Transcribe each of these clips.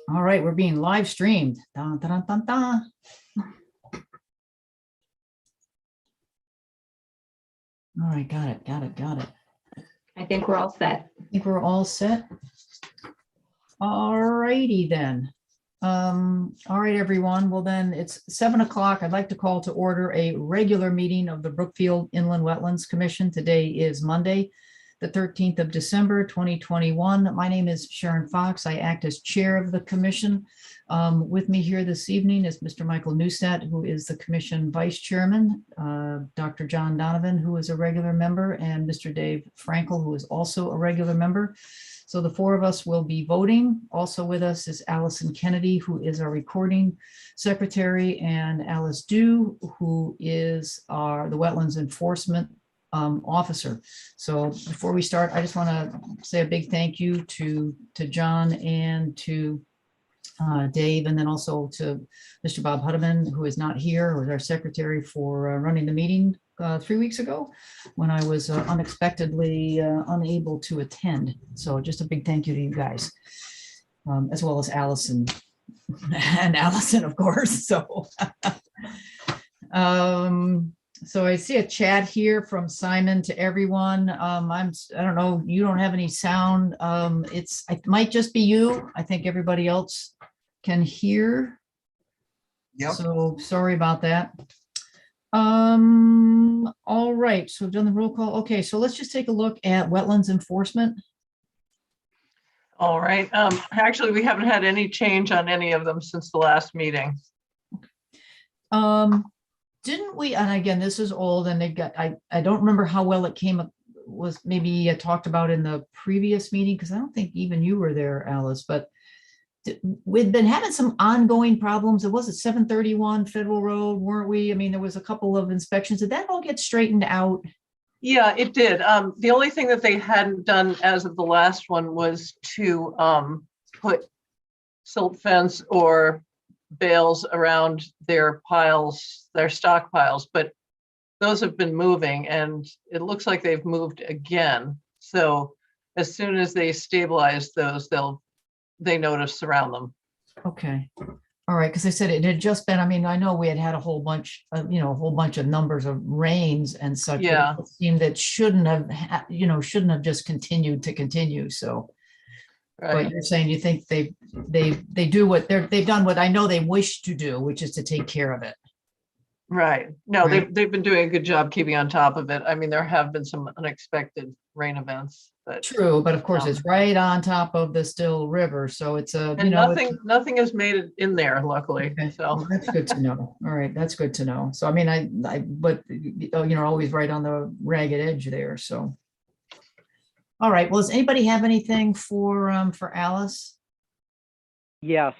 All right, we're being live streamed. Dun, dun, dun, dun, dun. All right, got it. I think we're all set. I think we're all set. All righty then. All right, everyone. Well, then it's 7 o'clock. I'd like to call to order a regular meeting of the Brookfield Inland Wetlands Commission. Today is Monday, the 13th of December, 2021. My name is Sharon Fox. I act as chair of the commission. With me here this evening is Mr. Michael Neustadt, who is the commission vice chairman, Dr. John Donovan, who is a regular member, and Mr. Dave Frankel, who is also a regular member. So the four of us will be voting. Also with us is Allison Kennedy, who is our recording secretary, and Alice Dew, who is the Wetlands Enforcement officer. So before we start, I just want to say a big thank you to John and to Dave, and then also to Mr. Bob Huddeman, who is not here, who is our secretary, for running the meeting 3 weeks ago when I was unexpectedly unable to attend. So just a big thank you to you guys, as well as Allison and Allison, of course. So so I see a chat here from Simon to everyone. I don't know, you don't have any sound. It might just be you. I think everybody else can hear. Yep. So sorry about that. All right, so we've done the roll call. Okay, so let's just take a look at wetlands enforcement. All right. Actually, we haven't had any change on any of them since the last meeting. Didn't we, and again, this is old, and they got, I don't remember how well it came up, was maybe talked about in the previous meeting, because I don't think even you were there, Alice, but we've been having some ongoing problems. It was at 731 Federal Road, weren't we? I mean, there was a couple of inspections. Did that all get straightened out? Yeah, it did. The only thing that they hadn't done as of the last one was to put silt fence or bales around their piles, their stockpiles, but those have been moving, and it looks like they've moved again. So as soon as they stabilize those, they notice around them. Okay. All right, because they said it had just been, I mean, I know we had a whole bunch of, a whole bunch of numbers of rains and such. Yeah. It seemed that shouldn't have just continued to continue. So, Right. but you're saying you think they do what they've done what I know they wish to do, which is to take care of it. Right. No, Right. they've been doing a good job keeping on top of it. I mean, there have been some unexpected rain events, but True, but of course it's right on top of the Still River, so it's a, and nothing has made it in there, luckily. Okay. So Well, that's good to know. All right, that's good to know. So I mean, but always right on the ragged edge there. So, all right. Well, does anybody have anything for Alice? Yes.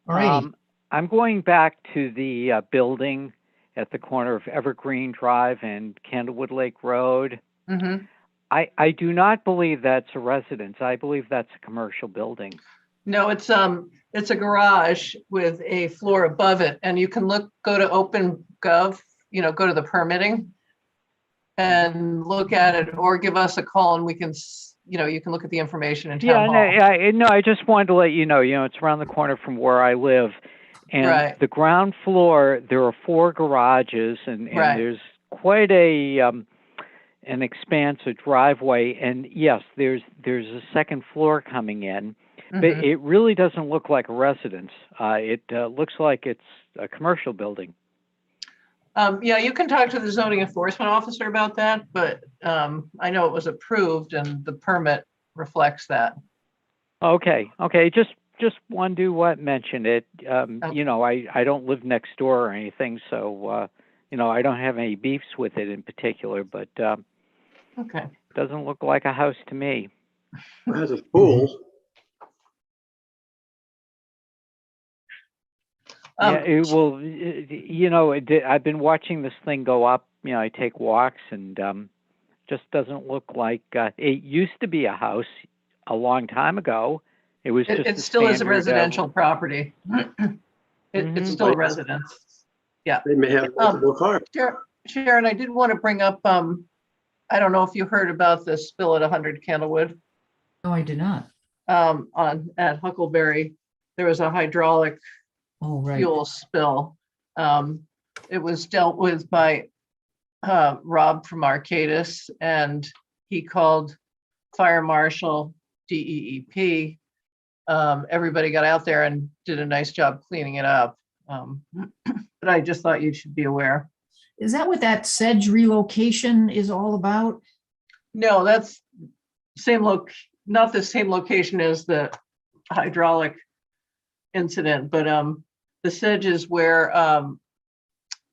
All right. I'm going back to the building at the corner of Evergreen Drive and Candlewood Lake Road. mhm. I do not believe that's a residence. I believe that's a commercial building. No, it's a garage with a floor above it, and you can go to OpenGov, go to the permitting and look at it, or give us a call and we can, you can look at the information in town hall. I just wanted to let you know, it's around the corner from where I live. And Right. the ground floor, there are 4 garages, and Right. there's quite an expansive driveway. And yes, there's a second floor coming in, but Mhm. it really doesn't look like a residence. It looks like it's a commercial building. Yeah, you can talk to the zoning enforcement officer about that, but I know it was approved and the permit reflects that. Okay. Just wanted to mention it. Okay. I don't live next door or anything, so I don't have any beefs with it in particular, but Okay. doesn't look like a house to me. It has a pool. I've been watching this thing go up. I take walks, and just doesn't look like it used to be a house a long time ago. It was just It still is a standard, residential property. It's still a residence. Yeah. They may have multiple cars. Sharon, I did want to bring up, I don't know if you heard about the spill at 100 Candlewood. No, I do not. at Huckleberry, there was a hydraulic Oh, right. fuel spill. It was dealt with by Rob from Arcadis, and he called Fire Marshal, DEEP. Everybody got out there and did a nice job cleaning it up. But I just thought you should be aware. Is that what that sedge relocation is all about? No, that's not the same location as the hydraulic incident, but the sedge is where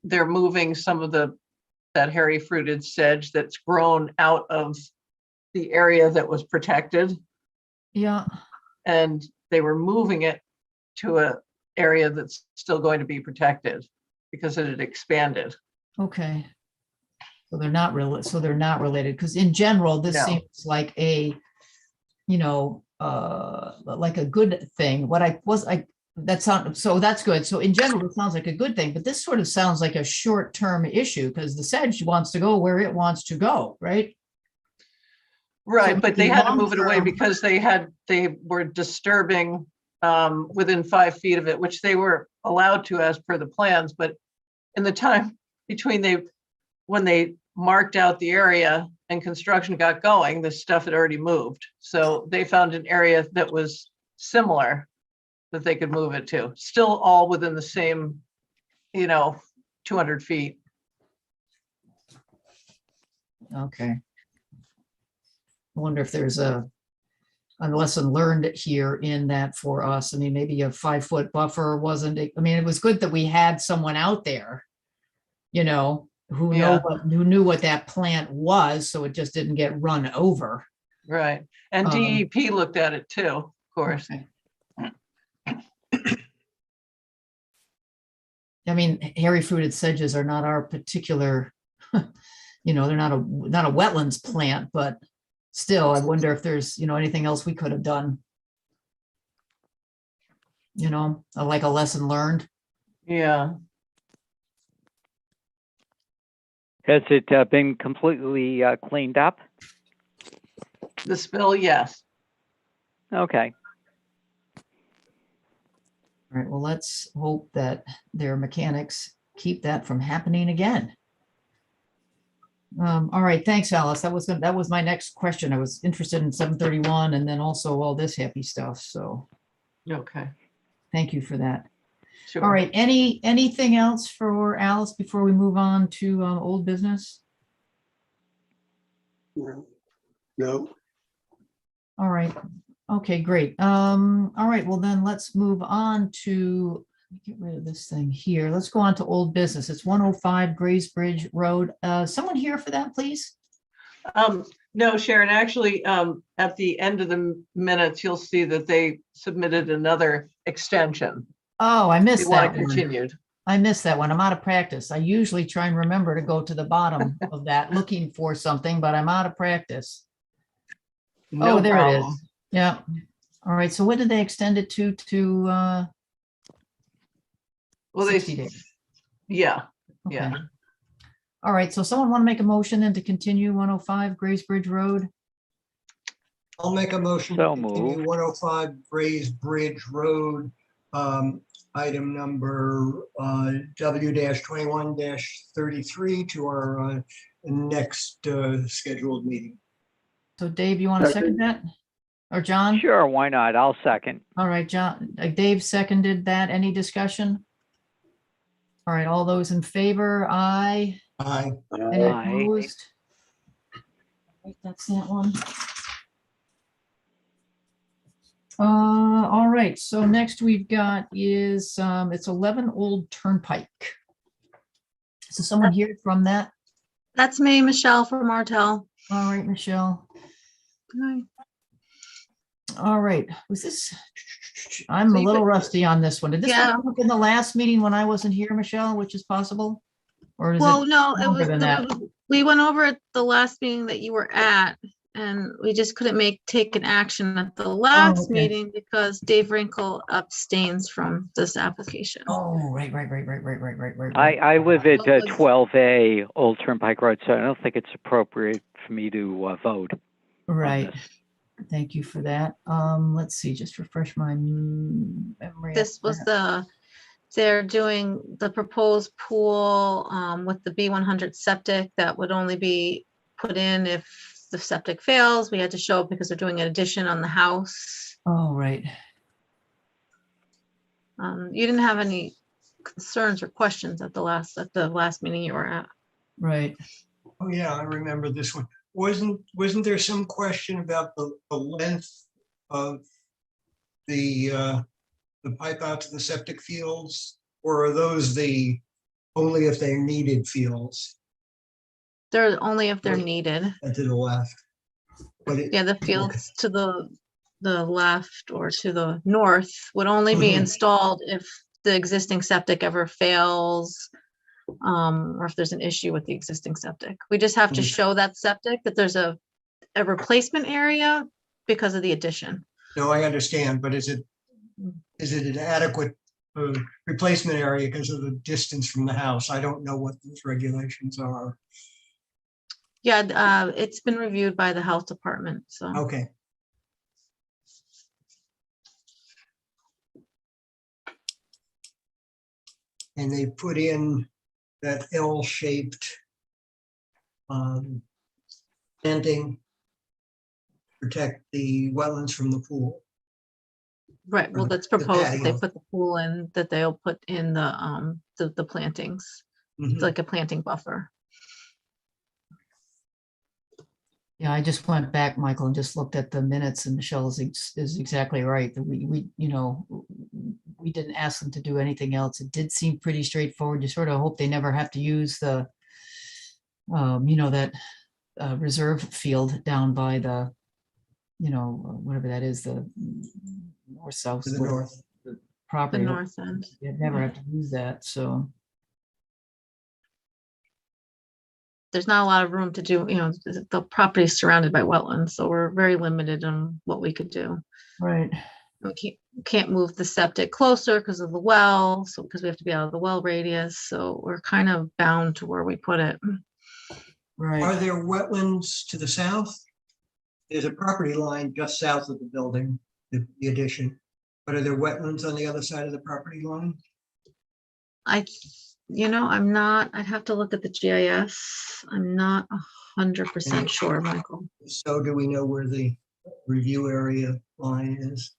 they're moving some of that hairy fruited sedge that's grown out of the area that was protected, Yeah. and they were moving it to an area that's still going to be protected because it had expanded. Okay. So they're not real. So they're not related, because in general, this No. seems like a, like a good thing. That's not, so that's good. So in general, it sounds like a good thing, but this sort of sounds like a short-term issue because the sedge wants to go where it wants to go, right? Right, So but they had to move it away long-term- because they were disturbing within 5 feet of it, which they were allowed to as per the plans, but in the time between when they marked out the area and construction got going, this stuff had already moved. So they found an area that was similar that they could move it to, still all within the same, 200 feet. Okay. I wonder if there's a lesson learned here in that for us. I mean, maybe a 5-foot buffer wasn't, I mean, it was good that we had someone out there, who Yeah. who knew what that plant was, so it just didn't get run over. Right, and DEP looked at it too, of course. Okay. I mean, hairy fruited sedges are not our particular, they're not a wetlands plant, but still, I wonder if there's, anything else we could have done. Like a lesson learned. Yeah. Has it been completely cleaned up? The spill, yes. Okay. All right, well, let's hope that their mechanics keep that from happening again. All right, thanks, Alice. That was my next question. I was interested in 731 and then also all this happy stuff. So Okay. thank you for that. Sure. All right, anything else for Alice before we move on to old business? No. All right. Okay, great. All right, well then let's move on to, let me get rid of this thing here. Let's go on to old business. It's 105 Grays Bridge Road. Someone here for that, please? No, Sharon, actually, at the end of the minutes, you'll see that they submitted another extension. Oh, I They missed want that it one. continued. I missed that one. I'm out of practice. I usually try and remember to go to the bottom of that looking for something, but I'm out of practice. No Oh, there it problem. is. Yeah. All right. So what did they extend it to? Well, 60 days. yeah, Okay. yeah. All right. So someone want to make a motion then to continue 105 Grays Bridge Road? I'll make a motion So to continue moved. 105 Grays Bridge Road, item number W-21-33 to our next scheduled meeting. So Dave, you want to second that? Or John? Sure, why not? I'll second. All right, John, Dave seconded that. Any discussion? All right, all those in favor, aye. Aye. Any Aye. opposed? Right, that's that one. All right, so next we've got is, it's 11 Old Turnpike. So someone here from that? That's me, Michelle from Martell. All right, Michelle. Hi. All right, was this, I'm So a you little put- rusty on this one. Did this Yeah. one come up in the last meeting when I wasn't here, Michelle, which is possible? Or is Well, it? no, it longer was, than that? we went over it the last meeting that you were at, and we just couldn't take an action at the last okay. meeting because Dave Wrinkle abstains from this application. Oh, right. I live at What was- 12A Old Turnpike Road, so I don't think it's appropriate for me to vote. on Right. this. Thank you for that. Let's see, just refresh my memory. This on was that. they're doing the proposed pool with the B100 septic that would only be put in if the septic fails. We had to show it because they're doing an addition on the house. Oh, right. You didn't have any concerns or questions at the last meeting you were at. Right. Oh, yeah, I remember this one. Wasn't there some question about the length of the pipe out to the septic fields? Or are those the only if they're needed fields They're only if they're Right. needed. to the left? But it, Yeah, the fields to the left or to the north would only be Mhm. installed if the existing septic ever fails, or if there's an issue with the existing septic. We just have to Mhm. show that septic that there's a replacement area because of the addition. no, I understand, but is it an adequate replacement area because of the distance from the house? I don't know what those regulations are. Yeah, it's been reviewed by the health department, so. Okay. And they put in that L-shaped planting, protect the wetlands from the pool. Right, well, the- that's the proposed that they patio. put the pool in, that they'll put in the plantings. Mhm. It's like a planting buffer. Yeah, I just went back, Michael, and just looked at the minutes, and Michelle is exactly right. That we didn't ask them to do anything else. It did seem pretty straightforward. You sort of hope they never have to use the, that reserve field down by the, whatever that is, the north, south. To the north. The Property. north end. You'd never have to use that, so. There's not a lot of room to do, the property is surrounded by wetlands, so we're very limited on what we could do. Right. We can't move the septic closer because of the well, so because we have to be out of the well radius, so we're kind of bound to where we put it. Are Right. there wetlands to the south? There's a property line just south of the building, the addition. But are there wetlands on the other side of the property line? I'd have to look at the GIS. I'm not 100% sure, Michael. So do we know where the review area line is?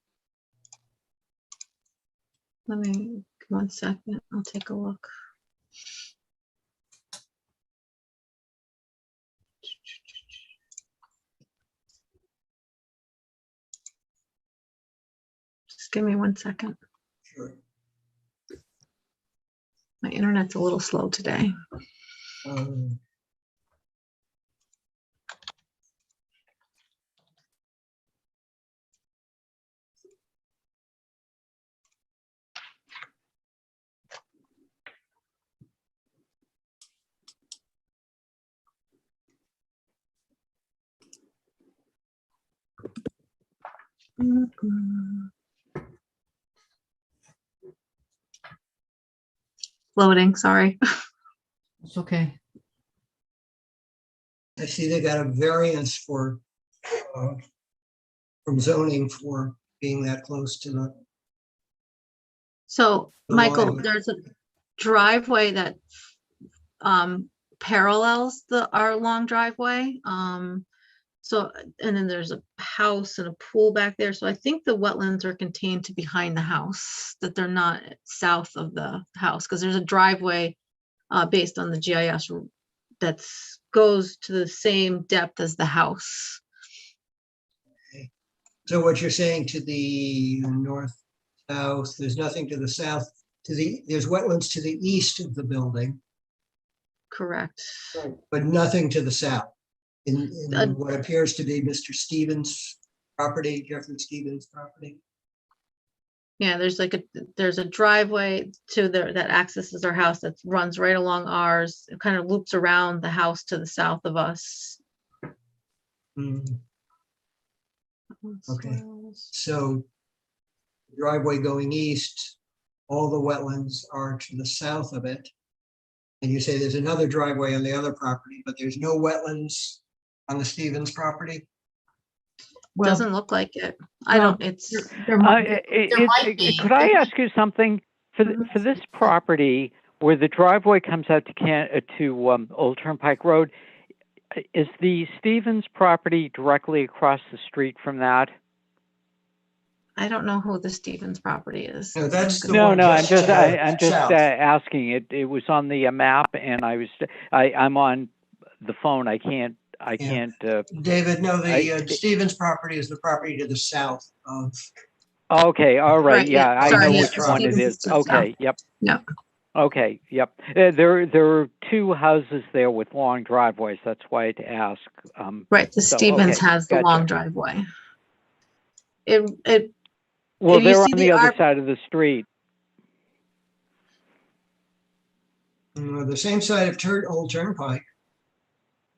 Let me, 1 second, I'll take a look. Just give me 1 second. Sure. My internet's a little slow today. Um, Loading, sorry. It's okay. I see they got a variance for from zoning for being that close to the. So, The Michael, line. there's a driveway that parallels our long driveway. So, and then there's a house and a pool back there. So I think the wetlands are contained to behind the house, that they're not south of the house, because there's a driveway based on the GIS that goes to the same depth as the house. So what you're saying to the north, south, there's nothing to the south, there's wetlands to the east of the building, Correct. but nothing to the south. In Uh, what appears to be Mr. Stevens' property, Jeffrey Stevens' property. Yeah, there's a driveway that accesses our house that runs right along ours. It kind of loops around the house to the south of us. Hmm. Okay. So driveway going east, all the wetlands are to the south of it. And you say there's another driveway on the other property, but there's no wetlands on the Stevens property? Well, Doesn't look like it. I well, don't, it's, there might be. Could I ask you something? For, for this property, where the driveway comes out to Old Turnpike Road, is the Stevens property directly across the street from that? I don't know who the Stevens property is. No, that's the No, one no, I'm just just, to the I'm just south. asking. It was on the map, and I'm on the phone. I can't. David, no, I- the Stevens property is the property to the south of, Okay, all right, Right, yeah, yeah, I sorry, know yeah, which one it Stevens is. is to the south. Okay, yep. Yep. Okay, yep. There are two houses there with long driveways. That's why I had to ask. Right, the So, Stevens okay, has the gotcha. long driveway. It, Well, if you they're see on the the other arc- side of the street. the same side of Old Turnpike.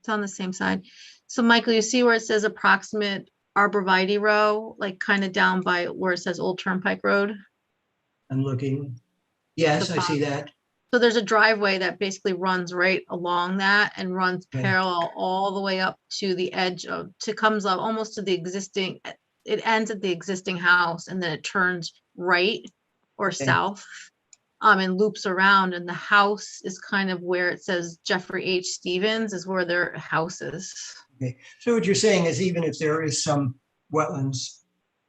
it's on the same side. So Michael, you see where it says approximate arborvitae row, like kind of down by where it says Old Turnpike Road? I'm looking. Yes, The I see that. So there's a driveway that basically runs right along that and runs Okay. parallel all the way up to the edge of, comes up almost to the existing, it ends at the existing house and then it turns right or Okay. south. And loops around, and the house is kind of where it says Jeffrey H. Stevens is where their house is. Okay. So what you're saying is even if there is some wetlands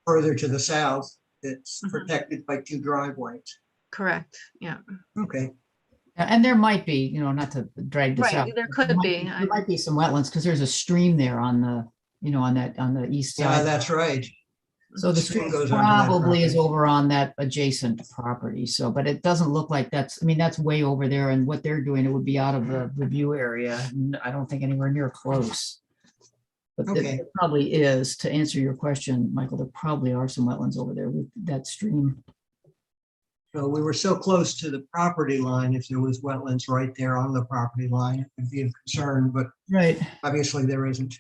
further to the south, it's Mhm. protected by two driveways. Correct, yeah. Okay. And there might be, not to drag this Right, out. there could be. There might be some wetlands because there's a stream there on the, on the east Yeah, side. that's right. So the stream stream goes onto that probably is property. over on that adjacent property. So, but it doesn't look like that's, that's way over there. And what they're doing, it would be out of the view area. I don't think anywhere near close. But Okay. there probably is, to answer your question, Michael, there probably are some wetlands over there with that stream. So we were so close to the property line. If there was wetlands right there on the property line, it would be a concern, but Right. obviously there isn't.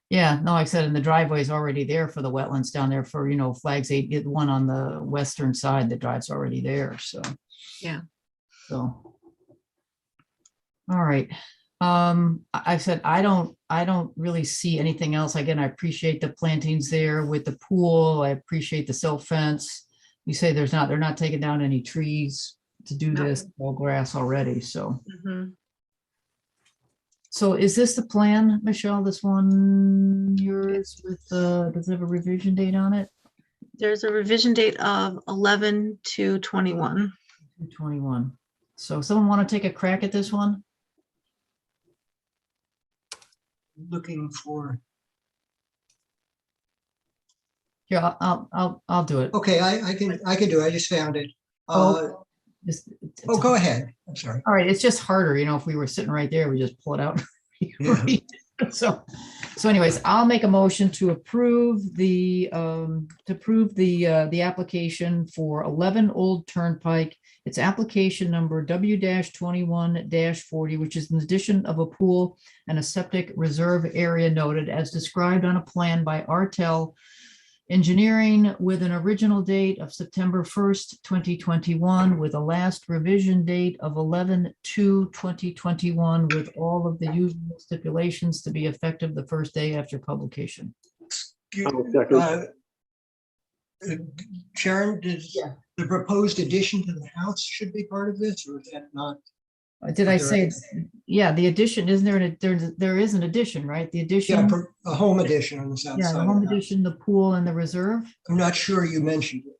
Yeah, no, like I said, and the driveway is already there for the wetlands down there for, flags 8, get one on the western side, the drive's already there, so. Yeah. So. All right. I said, I don't really see anything else. Again, I appreciate the plantings there with the pool. I appreciate the silt fence. You say they're not taking down any trees to do No. this, all grass already, so. Mhm. So is this the plan, Michelle, this one, yours with, does it have a revision date on it? There's a revision date of 11/2/21. 21. So someone want to take a crack at this one? Looking for, Yeah, I'll do it. okay, I can do it. I just found it. Oh. Just- Oh, go ahead. I'm sorry. All right, it's just harder, if we were sitting right there, we just pull it out. Yeah. So anyways, I'll make a motion to approve the application for 11 Old Turnpike. It's application number W-21-40, which is an addition of a pool and a septic reserve area noted as described on a plan by Artel Engineering with an original date of September 1st, 2021, with a last revision date of 11/2/2021, with all of the usual stipulations to be effective the first day after publication. Sharon, does Yeah. the proposed addition to the house should be part of this, or is that not? Did I say, yeah, the addition, isn't there, there is an addition, right? The Yeah, addition, a home addition on the south yeah, the side. home of the house. addition, the pool and the reserve. I'm not sure you mentioned it.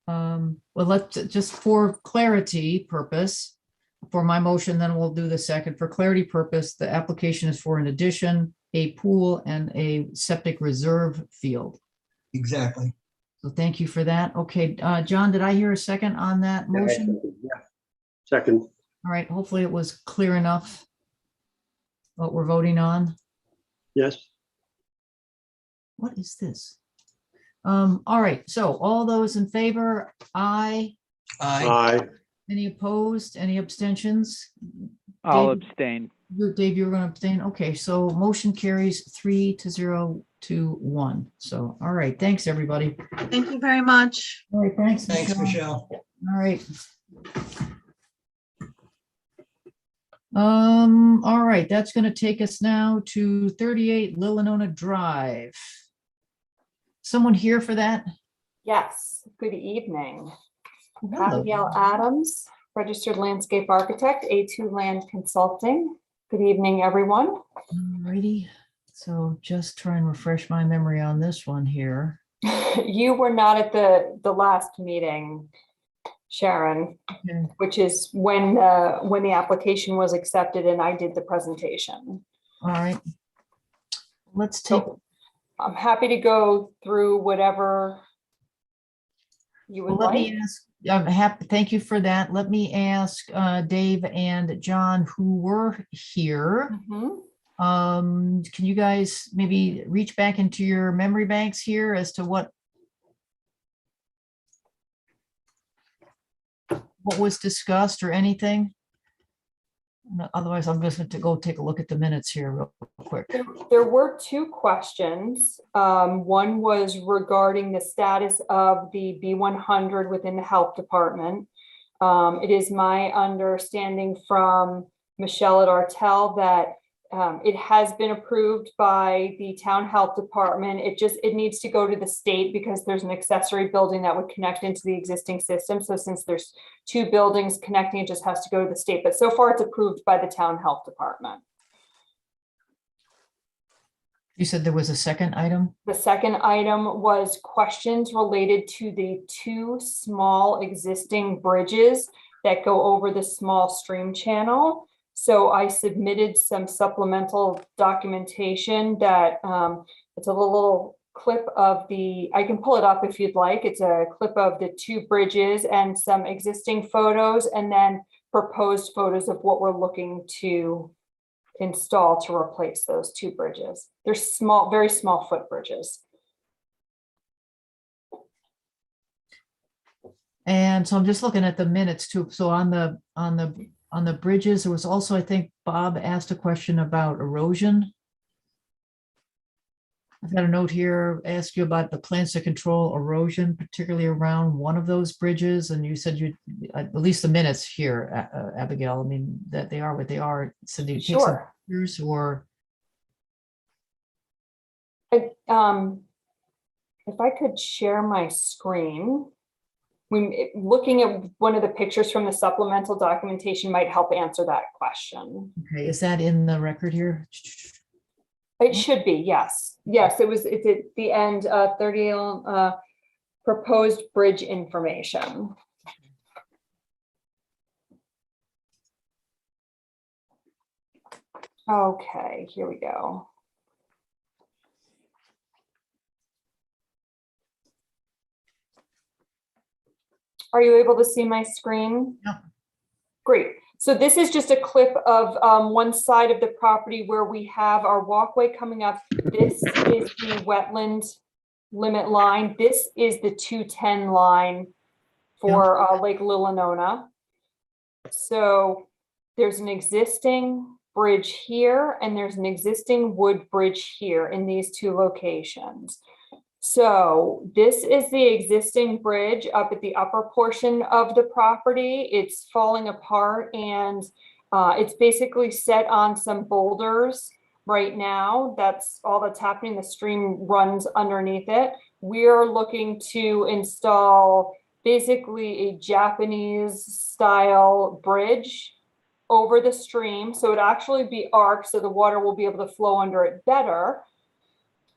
Well, let's just for clarity purpose, for my motion, then we'll do the second. For clarity purpose, the application is for an addition, a pool and a septic reserve field. Exactly. So thank you for that. Okay, John, did I hear a second on that motion? Yeah. Second, All right, hopefully it was clear enough what we're voting on. yes. What is this? All right, so all those in favor, aye. Aye. Any opposed, any abstentions? I'll David? abstain. Dave, you're going to abstain? Okay, so motion carries 3-0 to 1. So, all right, thanks, everybody. Thank you very much. All right, thanks, Thanks, Michelle. Michelle. All right. All right, that's gonna take us now to 38 Lilinona Drive. Someone here for that? Yes, good evening. Hello. Abigail Adams, registered landscape architect, A2 Land Consulting. Good evening, everyone. Alrighty, so just try and refresh my memory on this one here. You were not at the last meeting, Sharon, Okay. which is when the application was accepted and I did the presentation. All right. Let's take, So I'm happy to go through whatever you would let like. me ask, I'm happy, thank you for that. Let me ask Dave and John who were here. Mhm. Can you guys maybe reach back into your memory banks here as to what was discussed or anything? Otherwise, I'm just going to go take a look at the minutes here real quick. There were two questions. One was regarding the status of the B100 within the health department. It is my understanding from Michelle at Artel that it has been approved by the town health department. It needs to go to the state because there's an accessory building that would connect into the existing system. So since there's two buildings connecting, it just has to go to the state. But so far it's approved by the town health department. You said there was a second item? The second item was questions related to the two small existing bridges that go over the small stream channel. So I submitted some supplemental documentation that it's a little clip of I can pull it up if you'd like. It's a clip of the two bridges and some existing photos and then proposed photos of what we're looking to install to replace those two bridges. They're small, very small footbridges. And so I'm just looking at the minutes too. So on the bridges, there was also, I think Bob asked a question about erosion. I've got a note here, ask you about the plans to control erosion, particularly around one of those bridges. And you said you, at least the minutes here, Abigail, I mean, that they are what they are. So you take some Sure. pictures or, If I could share my screen. Looking at one of the pictures from the supplemental documentation might help answer that question. okay, is that in the record here? It should be, yes. Yes, it's at the end, 30 proposed bridge information. Okay, here we go. Are you able to see my screen? Yeah. Great. So this is just a clip of one side of the property where we have our walkway coming up. This is the wetland limit line. This is the 210 line for Lake Lilinona. So there's an existing bridge here and there's an existing wood bridge here in these two locations. So this is the existing bridge up at the upper portion of the property. It's falling apart and it's basically set on some boulders right now. That's all that's happening. The stream runs underneath it. We're looking to install basically a Japanese style bridge over the stream. So it'd actually be arced so the water will be able to flow under it better.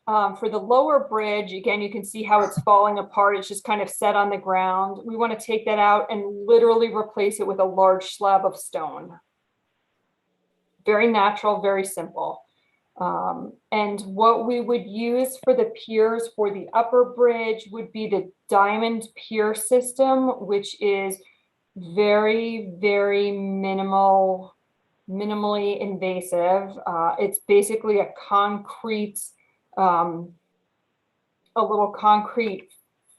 For the lower bridge, again, you can see how it's falling apart. It's just kind of set on the ground. We want to take that out and literally replace it with a large slab of stone. Very natural, very simple. And what we would use for the piers for the upper bridge would be the diamond pier system, which is very, very minimally invasive. It's basically a concrete, a little concrete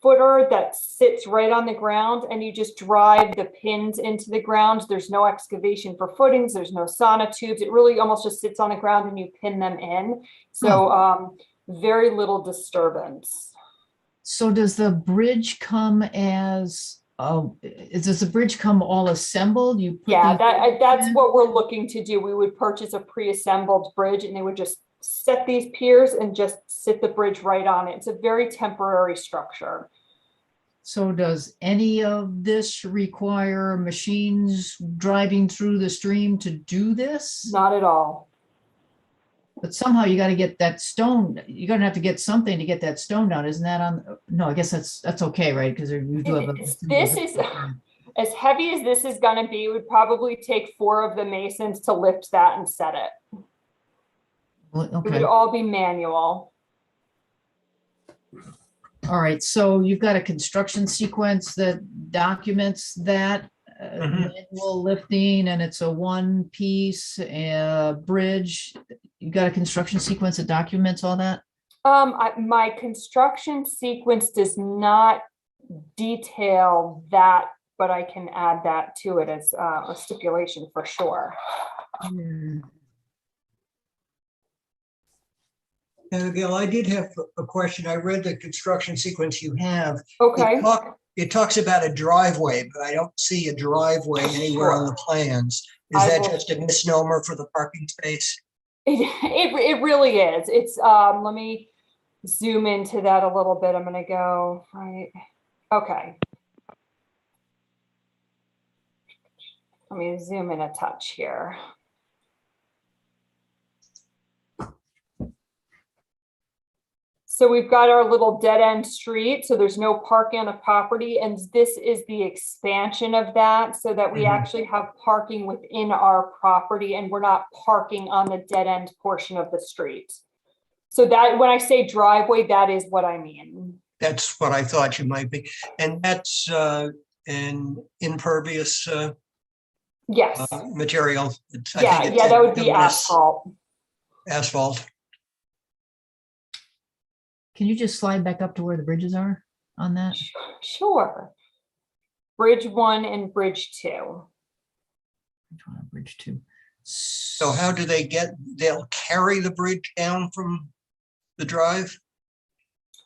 footer that sits right on the ground and you just drive the pins into the ground. There's no excavation for footings. There's no sonotubes. It really almost just sits on the ground and you pin them in. So very little disturbance. So does the bridge come as does the bridge come all assembled? You put Yeah, these- that's what we're looking to do. We would purchase a pre-assembled bridge and they would just set these piers and just sit the bridge right on it. It's a very temporary structure. So does any of this require machines driving through the stream to do this? Not at all. But somehow you got to get that stone, you're gonna have to get something to get that stone down. Isn't that on? No, I guess that's okay, right? Because you do have. This is, as heavy as this is gonna be, it would probably take 4 of the masons to lift that and set it. It would Okay, all be manual. all right. So you've got a construction sequence that documents that manual lifting, and it's a one-piece bridge. You got a construction sequence that documents all that? My construction sequence does not detail that, but I can add that to it as a stipulation for sure. And Gail, I did have a question. I read the construction sequence you have. Okay. It talks about a driveway, but I don't see a driveway anywhere on the plans. Is I that will- just a misnomer for the parking space? It really is. It's, let me zoom into that a little bit. I'm gonna go, right, okay. Let me zoom in a touch here. So we've got our little dead end street, so there's no parking on the property, and this is the expansion of that, so that we actually have parking within our property and we're not parking on the dead end portion of the street. So that, when I say driveway, that is what I mean. That's what I thought you might be. And that's an impervious Yes, material. I yeah, think yeah, that would be it's asphalt. asphalt. Can you just slide back up to where the bridges are on that? Sure. Bridge 1 and bridge 2. Which one on Bridge 2? So how do they they'll carry the bridge down from the drive?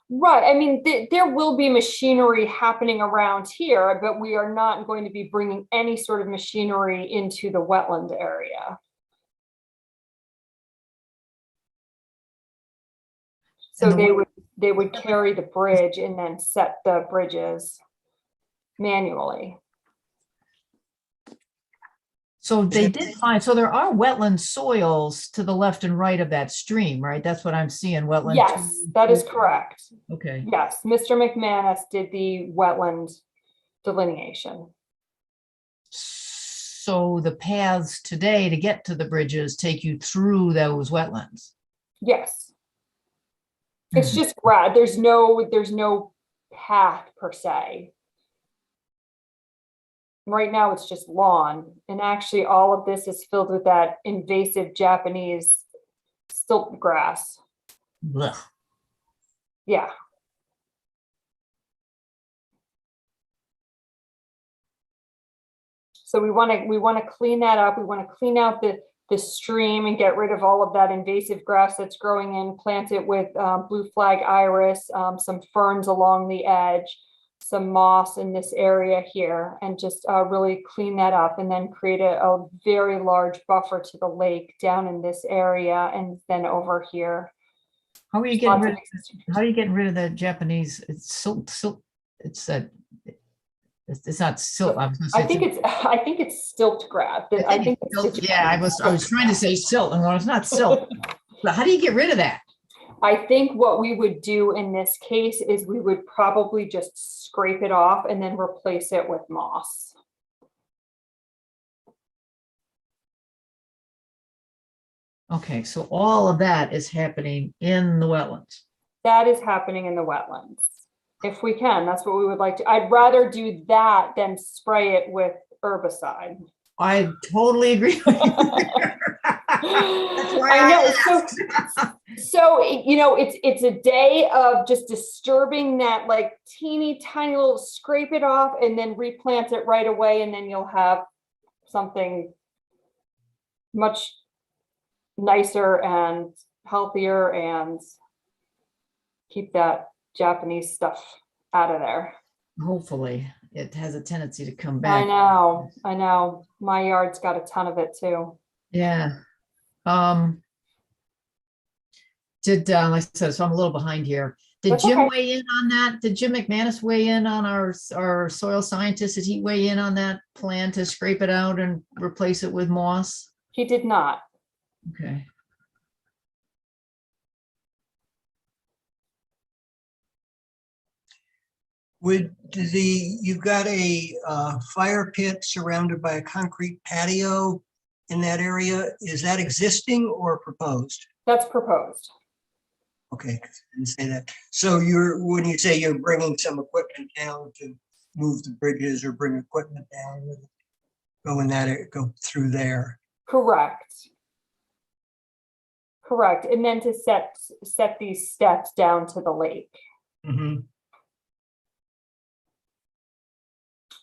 Right, I mean, there will be machinery happening around here, but we are not going to be bringing any sort of machinery into the wetland area. So And the they would carry the bridge and then set the bridges manually. So they did find, so there are wetland soils to the left and right of that stream, right? That's what I'm seeing, wetland. Yes, that is correct. Okay, Yes, Mr. McManus did the wetland delineation. so the paths today to get to the bridges take you through those wetlands? Yes. It's just there's no path per se. Right now it's just lawn, and actually all of this is filled with that invasive Japanese stilt grass. Blech. Yeah. So we want to clean that up. We want to clean out the stream and get rid of all of that invasive grass that's growing in, plant it with blue flag iris, some ferns along the edge, some moss in this area here, and just really clean that up, and then create a very large buffer to the lake down in this area and then over here. How are you getting rid of, how are you getting rid of the Japanese? It's silt, it's that, it's not silt. I was gonna say I think it's stilt grass. I think it's silt. Yeah, I was trying to say silt, and well, it's not silt. But how do you get rid of that? I think what we would do in this case is we would probably just scrape it off and then replace it with moss. Okay, so all of that is happening in the wetlands. That is happening in the wetlands. If we can, that's what we would like to. I'd rather do that than spray it with herbicide. I totally agree with you. I know. So you know, it's a day of just disturbing that like teeny tiny little, scrape it off and then replant it right away, and then you'll have something much nicer and healthier and keep that Japanese stuff out of there. hopefully. It has a tendency to come I back. know, I know. My yard's got a ton of it too. Yeah. Like I said, so I'm a little behind here. Did That's Jim okay. weigh in on that? Did Jim McManus weigh in on our soil scientist? Did he weigh in on that plan to scrape it out and replace it with moss? He did not. Okay. You've got a fire pit surrounded by a concrete patio in that area. Is that existing or proposed? That's proposed. Okay, didn't say that. So when you say you're bringing some equipment down to move the bridges or bring equipment down, go through there. Correct. Correct. And then to set these steps down to the lake. Mhm.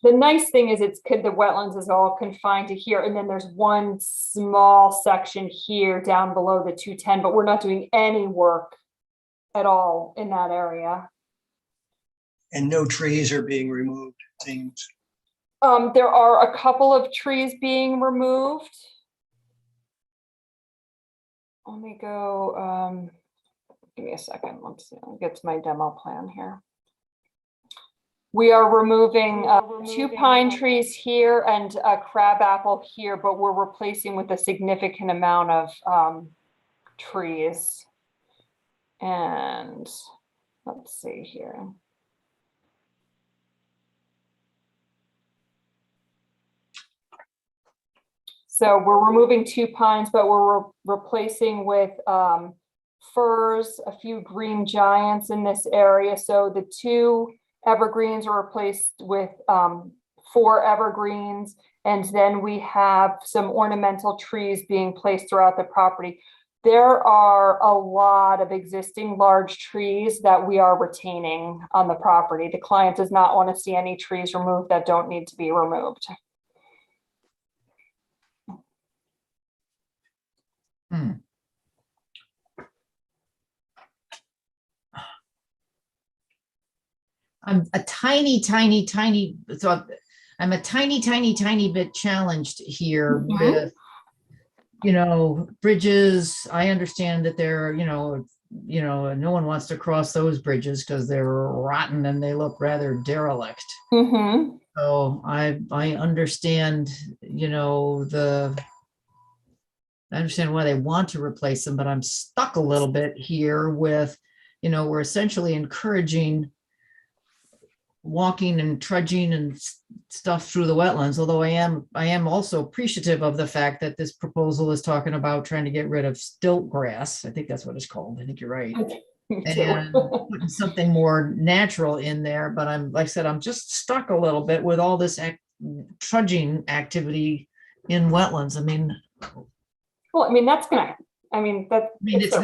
The nice thing is the wetlands is all confined to here. And then there's one small section here down below the 210, but we're not doing any work at all in that area. And no trees are being removed, it seems. There are a couple of trees being removed. Let me go, give me a second. Let's see, I'll get to my demo plan here. We are removing 2 pine trees here and a crabapple here, but we're replacing with a significant amount of trees. And let's see here. So we're removing 2 pines, but we're replacing with firs, a few green giants in this area. So the 2 evergreens are replaced with 4 evergreens. And then we have some ornamental trees being placed throughout the property. There are a lot of existing large trees that we are retaining on the property. The client does not want to see any trees removed that don't need to be removed. I'm a tiny bit challenged here with, bridges. I understand that they're, no one wants to cross those bridges because they're rotten and they look rather derelict. Mm-hmm. So I understand, I understand why they want to replace them, but I'm stuck a little bit here with, we're essentially encouraging walking and trudging and stuff through the wetlands, although I am also appreciative of the fact that this proposal is talking about trying to get rid of stilt grass. I think that's what it's called. I think you're right. And putting something more natural in there. But like I said, I'm just stuck a little bit with all this trudging activity in wetlands. Well, that's their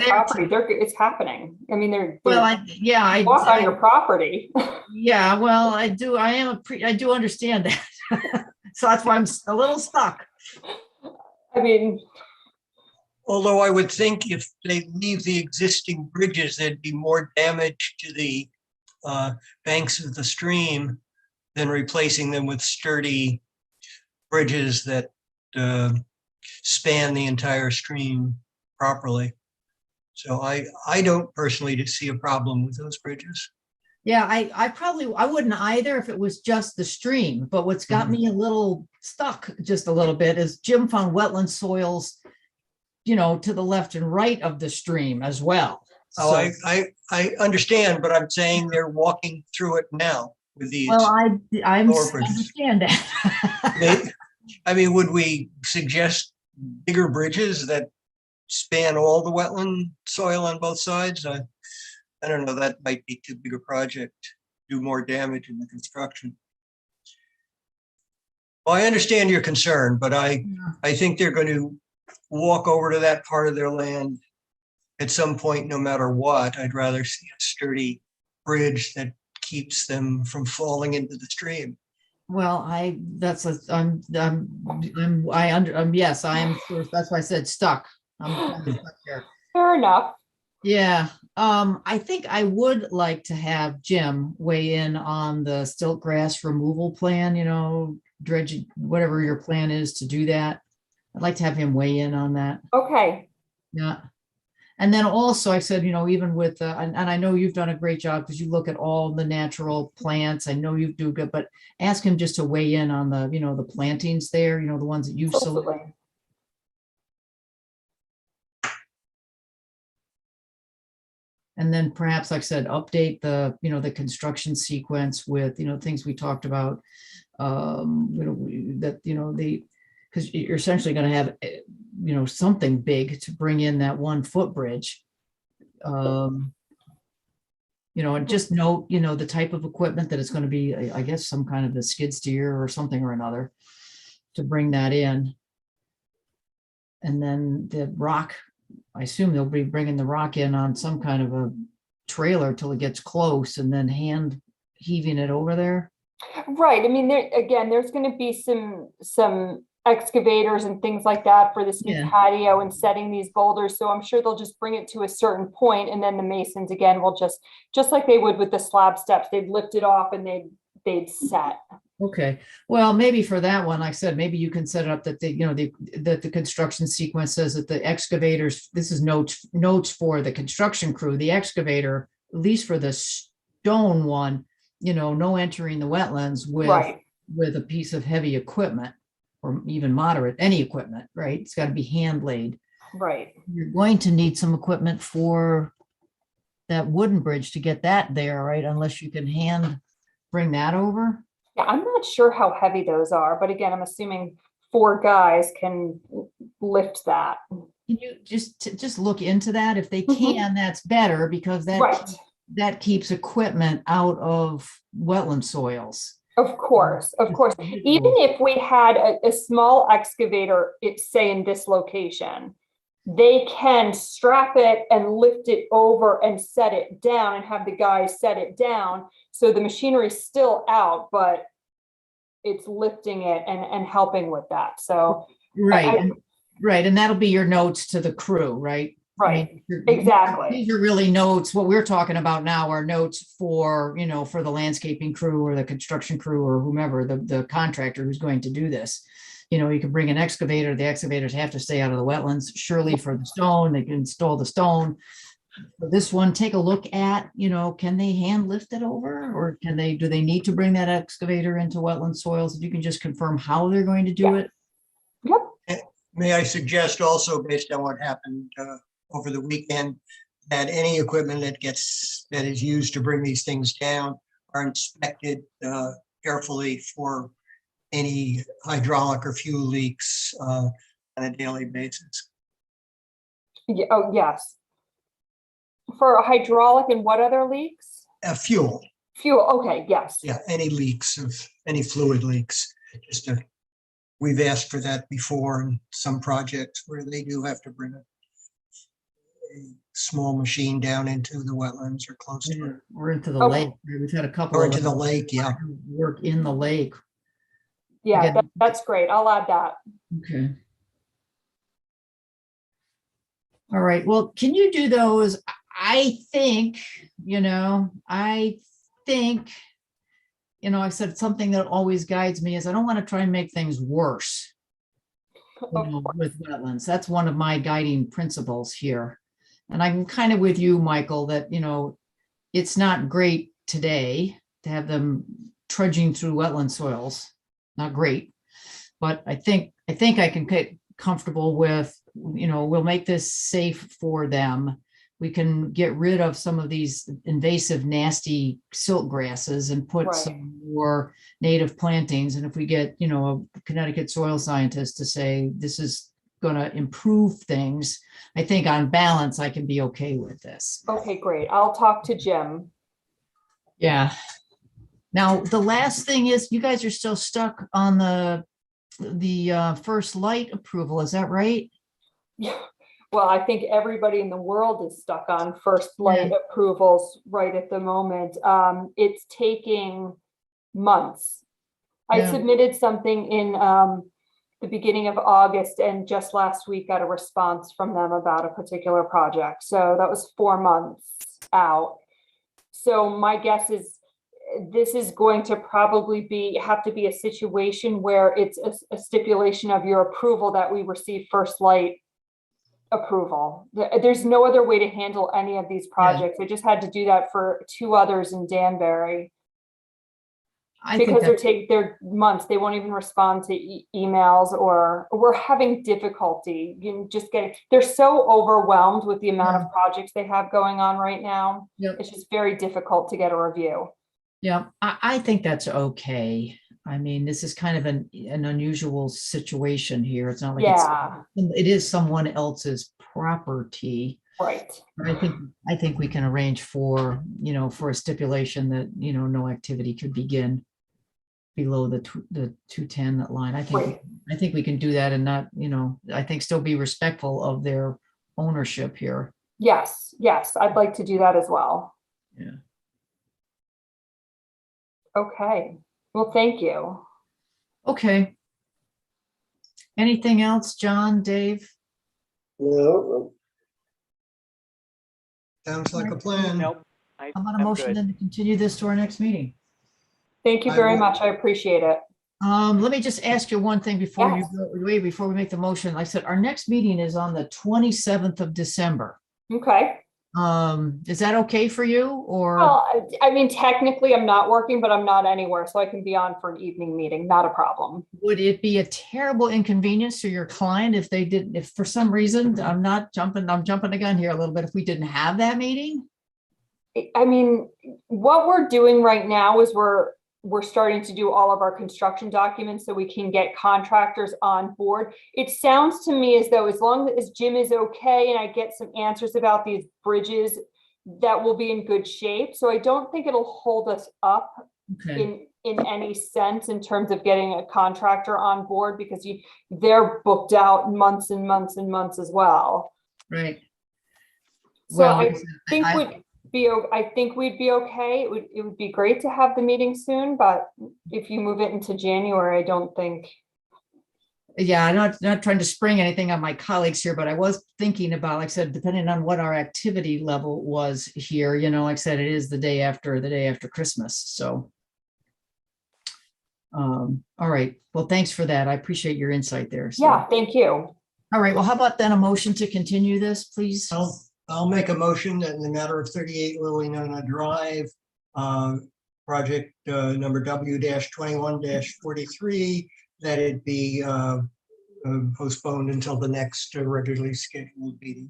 property. It's happening. They're I walk on your property. Yeah, well, I do understand that. So that's why I'm a little stuck. Although I would think if they leave the existing bridges, there'd be more damage to the banks of the stream than replacing them with sturdy bridges that span the entire stream properly. So I don't personally see a problem with those bridges. Yeah, I wouldn't either if it was just the stream, but what's got me a little stuck just a little bit is Jim found wetland soils, to the left and right of the stream as well. So, I understand, but I'm saying they're walking through it now with these. Well, I understand that. Would we suggest bigger bridges that span all the wetland soil on both sides? I don't know, that might be too big a project, do more damage in the construction. Well, I understand your concern, but I think they're going to walk over to that part of their land at some point, no matter what. I'd rather see a sturdy bridge that keeps them from falling into the stream. Well, yes, I am. That's why I said stuck. I'm kind of stuck here. Fair enough. Yeah, I think I would like to have Jim weigh in on the stilt grass removal plan, dredge, whatever your plan is to do that. I'd like to have him weigh in on that. Okay, Yeah. And then also I said, even with, and I know you've done a great job because you look at all the natural plants. I know you do good, but ask him just to weigh in on the plantings there, the ones that you've selected. absolutely. And then perhaps, like I said, update the construction sequence with, things we talked about. Because you're essentially going to have, something big to bring in that 1-foot bridge. And just note, the type of equipment that it's going to be, I guess, some kind of a skid steer or something or another to bring that in. And then the rock, I assume they'll be bringing the rock in on some kind of a trailer till it gets close and then hand heaving it over there. Right. I mean, there's going to be some excavators and things like that for this new Yeah. patio and setting these boulders. So I'm sure they'll just bring it to a certain point, and then the masons again will just like they would with the slab steps, they'd lift it off and they'd set. Okay, well, maybe for that one, like I said, maybe you can set it up that that the construction sequence says that the excavators, this is notes for the construction crew, the excavator, at least for the stone one, no entering the wetlands Right. with a piece of heavy equipment or even moderate, any equipment, right? It's got to be hand laid. Right. You're going to need some equipment for that wooden bridge to get that there, right? Unless you can hand bring that over. Yeah, I'm not sure how heavy those are, but again, I'm assuming 4 guys can lift that. Can you just look into that? If they Mhm. can, that's better because Right. that keeps equipment out of wetland soils. Of course, of course. Even if we had a small excavator, say in this location, they can strap it and lift it over and set it down and have the guys set it down. So the machinery's still out, but it's lifting it and helping with that. So, Right, right. And that'll be your notes to the crew, right? right, exactly. These are really notes. What we're talking about now are notes for, for the landscaping crew or the construction crew or whomever, the contractor who's going to do this. You can bring an excavator. The excavators have to stay out of the wetlands. Surely for the stone, they can install the stone. For this one, take a look at, can they hand lift it over or do they need to bring that excavator into wetland soils? If you can just confirm how they're going to do it. Yep. May I suggest also, based on what happened over the weekend, that any equipment that is used to bring these things down are inspected carefully for any hydraulic or fuel leaks on a daily basis. Yeah, oh, yes. For hydraulic and what other leaks? Fuel, Fuel. Okay. Yes. yeah, any leaks of any fluid leaks. We've asked for that before in some projects where they do have to bring a small machine down into the wetlands or close to it. Or into the Okay. lake. We've had a couple Or of into the lake, yeah. work in the lake. Yeah, Again. that's great. I'll add that. Okay. All right. Well, can you do those? I think, I said something that always guides me is I don't want to try and make things worse with wetlands. That's one of my guiding principles here. And I'm kind of with you, Michael, that, it's not great today to have them trudging through wetland soils. Not great. But I think I can get comfortable with, we'll make this safe for them. We can get rid of some of these invasive, nasty silt grasses and put Right. some more native plantings. And if we get, a Connecticut soil scientist to say this is going to improve things, I think on balance, I can be okay with this. Okay, great. I'll talk to Jim. Yeah. Now, the last thing is you guys are still stuck on the first light approval. Is that right? Yeah. Well, I think everybody in the world is stuck on first light approvals right at the moment. It's taking months. I Yeah. submitted something in the beginning of August, and just last week got a response from them about a particular project. So that was 4 months out. So my guess is this is going to probably have to be a situation where it's a stipulation of your approval that we receive first light approval. There's no other way to handle any of these projects. I just had to do that for 2 others in Danbury. I think Because that, they're months, they won't even respond to emails, or we're having difficulty, they're so overwhelmed with the amount of projects they have going on right now. Yep. It's just very difficult to get a review. yeah, I think that's okay. I mean, this is kind of an unusual situation here. It's not like Yeah, it is someone else's property. right. But I think we can arrange for, for a stipulation that, no activity could begin below the 210 line. I Right. think we can do that and not, I think still be respectful of their ownership here. Yes, I'd like to do that as well. Yeah. Okay, well, thank you. Okay. Anything else, John, Dave? No, Sounds like a plan. Nope. How about a I'm motion good. then to continue this to our next meeting? Thank you I very will- much. I appreciate it. Let me just ask you one thing before Yes. before we make the motion. Like I said, our next meeting is on the 27th of December. Okay. Is that okay for you or? Well, I mean, technically I'm not working, but I'm not anywhere, so I can be on for an evening meeting, not a problem. Would it be a terrible inconvenience to your client if for some reason, I'm jumping the gun here a little bit, if we didn't have that meeting? I mean, what we're doing right now is we're starting to do all of our construction documents so we can get contractors on board. It sounds to me as though as long as Jim is okay and I get some answers about these bridges, that will be in good shape. So I don't think it'll hold us up Okay, in any sense in terms of getting a contractor on board, because they're booked out months and months and months as well. right. So Well, I think I think we'd be okay. It would be great to have the meeting soon, but if you move it into January, I don't think. yeah, I'm not trying to spring anything on my colleagues here, but I was thinking about, like I said, depending on what our activity level was here, like I said, it is the day after Christmas, so. All right, well, thanks for that. I appreciate your insight there. So. Yeah, thank you. All right, well, how about then a motion to continue this, please? I'll make a motion that in the matter of 38 Lily Nona Drive, project number W-21-43, that it be postponed until the next regularly scheduled meeting.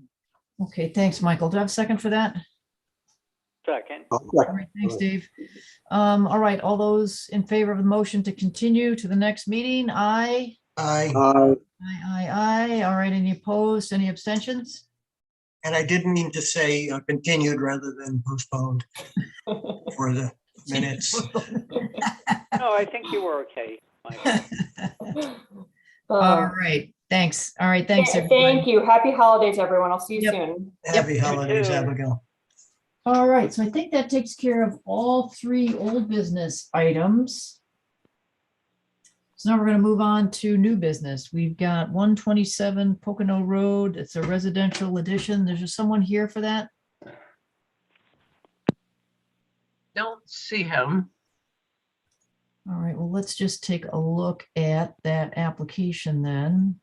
Okay, thanks, Michael. Do I have a second for that? Second. All right, thanks, Dave. All right, all those in favor of the motion to continue to the next meeting, aye. Aye. Aye. All right, any opposed, any abstentions? And I didn't mean to say continued rather than postponed for the minutes. No, I think you were okay, Michael. All right, thanks. All right, thanks. Thank everybody. you. Happy holidays, everyone. I'll see you Yep. soon. Happy holidays, too. Abigail. All right, so I think that takes care of all 3 old business items. So now we're going to move on to new business. We've got 127 Pocono Road. It's a residential addition. There's just someone here for that. Don't see him. All right, well, let's just take a look at that application then.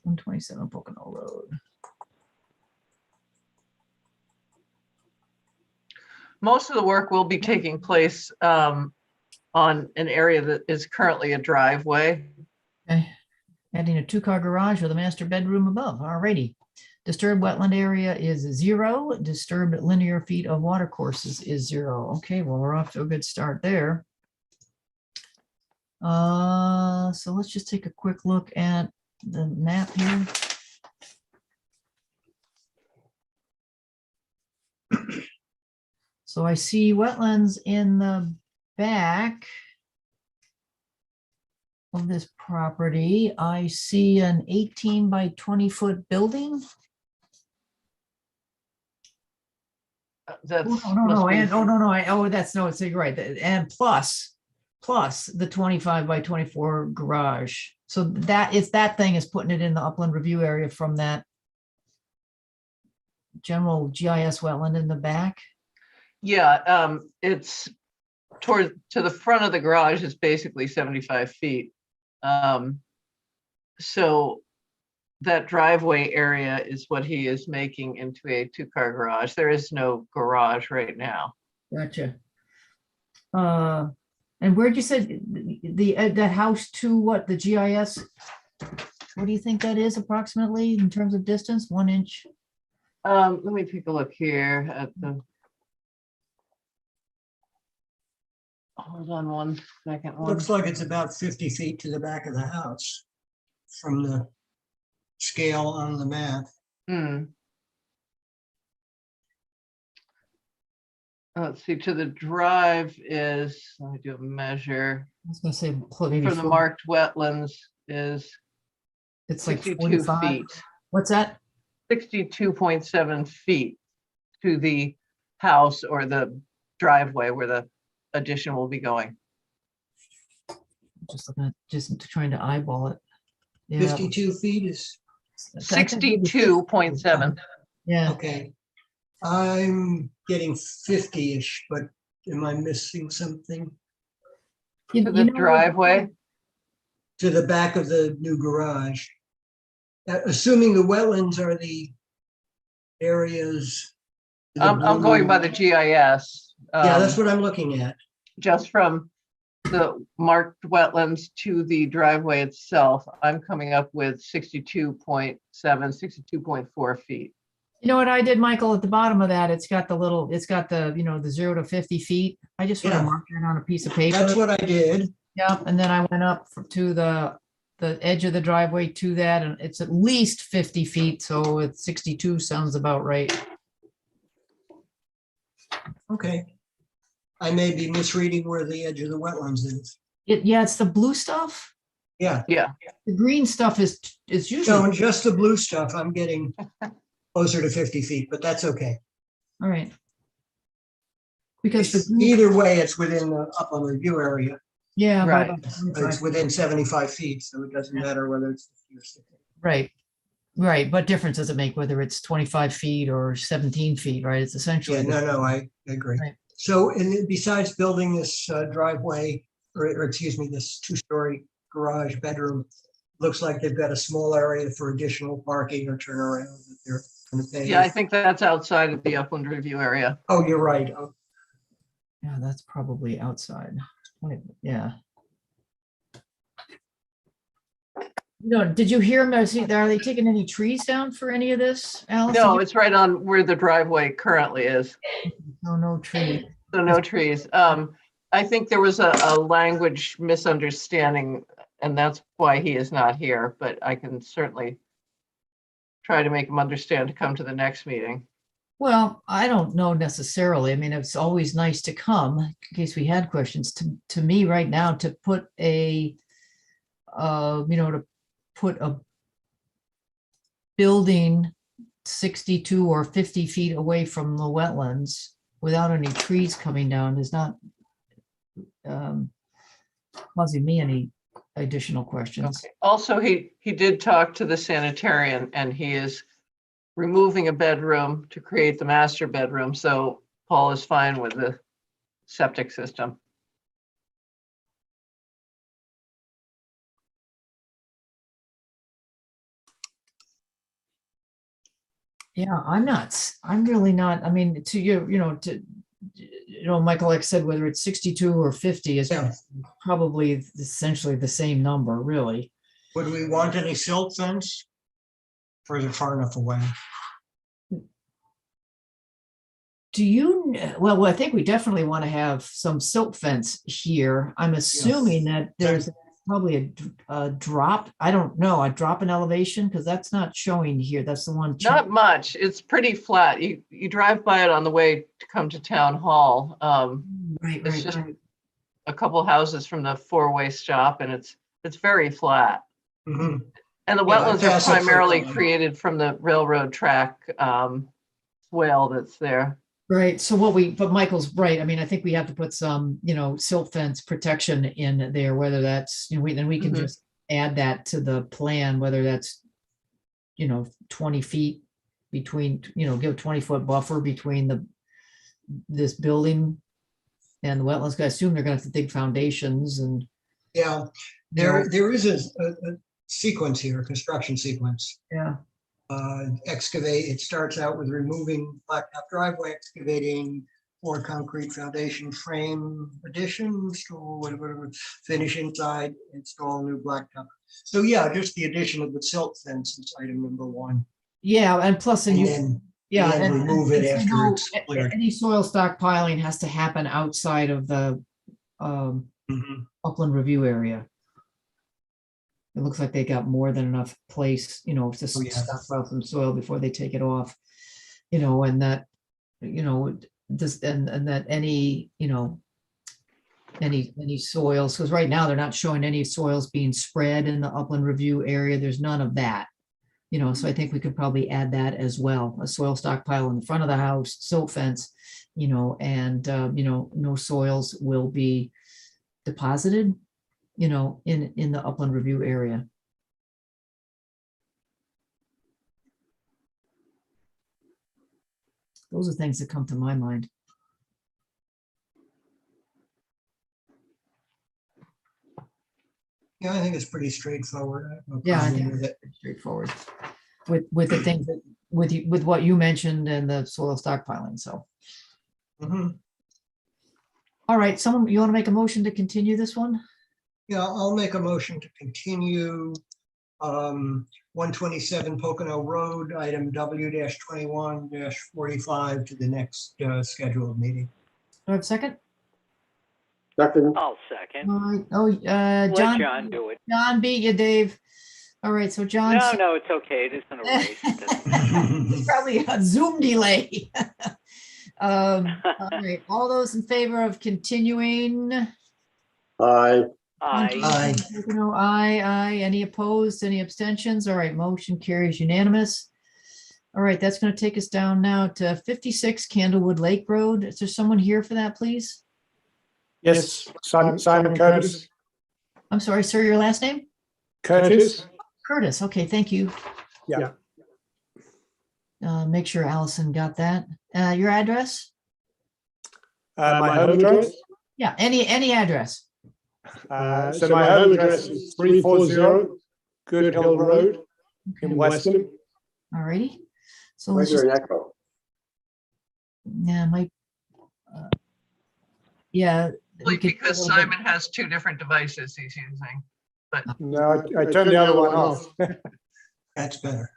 127 Pocono Road. Most of the work will be taking place on an area that is currently a driveway. Okay. Adding a 2-car garage with a master bedroom above. All righty. Disturbed wetland area is 0. Disturbed linear feet of water courses is 0. Okay, well, we're off to a good start there. So let's just take a quick look at the map here. So I see wetlands in the back of this property. I see an 18 by 20-foot building. That's Oh, no, must be- that's no, so you're right. And plus, plus the 25 by 24 garage. So that is, that thing is putting it in the upland review area from that general GIS wetland in the back. Yeah, it's to the front of the garage is basically 75 feet. So that driveway area is what he is making into a 2-car garage. There is no garage right now. Gotcha. And where'd you say that house to what, the GIS? What do you think that is approximately in terms of distance, 1 inch? Let me take a look here at the. Hold on 1 second. Looks like it's about 50 feet to the back of the house from the scale on the map. Let's see, to the drive is, let me do a measure, I was gonna say maybe from the marked wetlands is it's like 62 45. feet, What's that? 62.7 feet to the house or the driveway where the addition will be going. Just looking at, just trying to eyeball it. Yeah. 52 feet is, I think maybe 62.7. Yeah, okay. I'm getting 50-ish, but am I missing something? You- To you the know what? driveway, To the back of the new garage. Assuming the wetlands are the areas. the I'm going by blue- the GIS. Yeah, that's what I'm looking at. Just from the marked wetlands to the driveway itself, I'm coming up with 62.7, 62.4 feet. You know what I did, Michael, at the bottom of that, it's got the little, it's got the, you know, the 0 to 50 feet. I just sort of Yeah. marked it on a piece of paper. That's what I did. Yeah, and then I went up to the edge of the driveway to that, and it's at least 50 feet, so it's 62 sounds about right. Okay. I may be misreading where the edge of the wetlands is. Yeah, it's the blue stuff. Yeah, The green stuff is no, usually, just the blue stuff, I'm getting closer to 50 feet, but that's okay. all right. Because the, It's- green- Either way, it's within the upland review area. yeah, by Right. about It's 25. within 75 feet, so it doesn't matter whether it's 50 or 60. Right, right, but difference does it make whether it's 25 feet or 17 feet, right? It's essentially. Yeah, the- no, I agree. Right. So, and then besides building this driveway, or excuse me, this 2-story garage bedroom, looks like they've got a small area for additional parking or turnaround that they're going to pay. Yeah, I think that's outside of the upland review area. Oh, you're right. Oh, Yeah, that's probably outside. Yeah. No, did you hear them? Are they taking any trees down for any of this, Alice? Did No, you- it's right on where the driveway currently is. No, no tree. So no trees. I think there was a language misunderstanding, and that's why he is not here, but I can certainly try to make him understand to come to the next meeting. Well, I don't know necessarily. I mean, it's always nice to come in case we had questions. To me right now, to put a, to put a building 62 or 50 feet away from the wetlands without any trees coming down is not causing me any additional questions. Okay. Also, he did talk to the sanitarian, and he is removing a bedroom to create the master bedroom, so Paul is fine with the septic system. Yeah, I'm really not, I mean, to Michael, like I said, whether it's 62 or 50 is Yeah. probably essentially the same number, really. would we want any silt fence? Or is it far enough away? Well, I think we definitely want to have some silt fence here. I'm assuming that there's probably a drop. I don't know, a drop in elevation, because that's not showing here. That's the one. Not much. It's pretty flat. You drive by it on the way to come to town hall. Right, It's right, just right. a couple houses from the four-way stop, and it's very flat. Mhm. And the Yeah, I wetlands are pass it primarily frequently. created from the railroad track swale that's there. Right, so but Michael's right. I mean, I think we have to put some, silt fence protection in there, whether that's, then we can Mhm. just add that to the plan, whether that's, 20 feet between, give a 20-foot buffer between this building and the wetlands. I assume they're gonna have to dig foundations and, Yeah, there is a sequence here, a construction sequence. yeah, Excavate, it starts out with removing blacktop driveway, excavating for concrete foundation frame additions, or whatever, finish inside, install new blacktop. So yeah, just the addition of the silt fence is item number one. yeah, and plus, And you, then, yeah. and then remove it so after no, it's cleared. Any soil stockpiling has to happen outside of the Mhm. upland review area. It looks like they got more than enough place, to Oh, yeah. stockpile some soil before they take it off. And that, this, and that any, any soils, because right now they're not showing any soils being spread in the upland review area. There's none of that. So I think we could probably add that as well, a soil stockpile in the front of the house, silt fence, and, no soils will be deposited, in the upland review area. Those are things that come to my mind. Yeah, I think it's pretty straightforward. I have no Yeah, I problem think with it's it. pretty straightforward with the things that, with what you mentioned and the soil stockpiling, so. Mhm. All right, you want to make a motion to continue this one? Yeah, I'll make a motion to continue 127 Pocono Road, item W-21-45 to the next scheduled meeting. Do I have a second? Second, I'll second. All right, oh, Let John, John do it. John beat you, Dave. All right, so John. No, it's okay. It isn't a race. It's probably a Zoom delay. All right, all those in favor of continuing? aye, Aye. Aye. Aye. Any opposed, any abstentions? All right, motion carries unanimous. All right, that's going to take us down now to 56 Candlewood Lake Road. Is there someone here for that, please? Yes, Simon Curtis. I'm sorry, sir, your last name? Curtis. Curtis. Okay, thank you. Yeah. Make sure Allison got that. Your address? My home address. Yeah, any address. So my home address is 340 Good Hill Road in Weston. All righty. So where's let's just, your echo? yeah, yeah. we could do a Because little bit- Simon has two different devices he's using. No, I turned the other one off. That's better.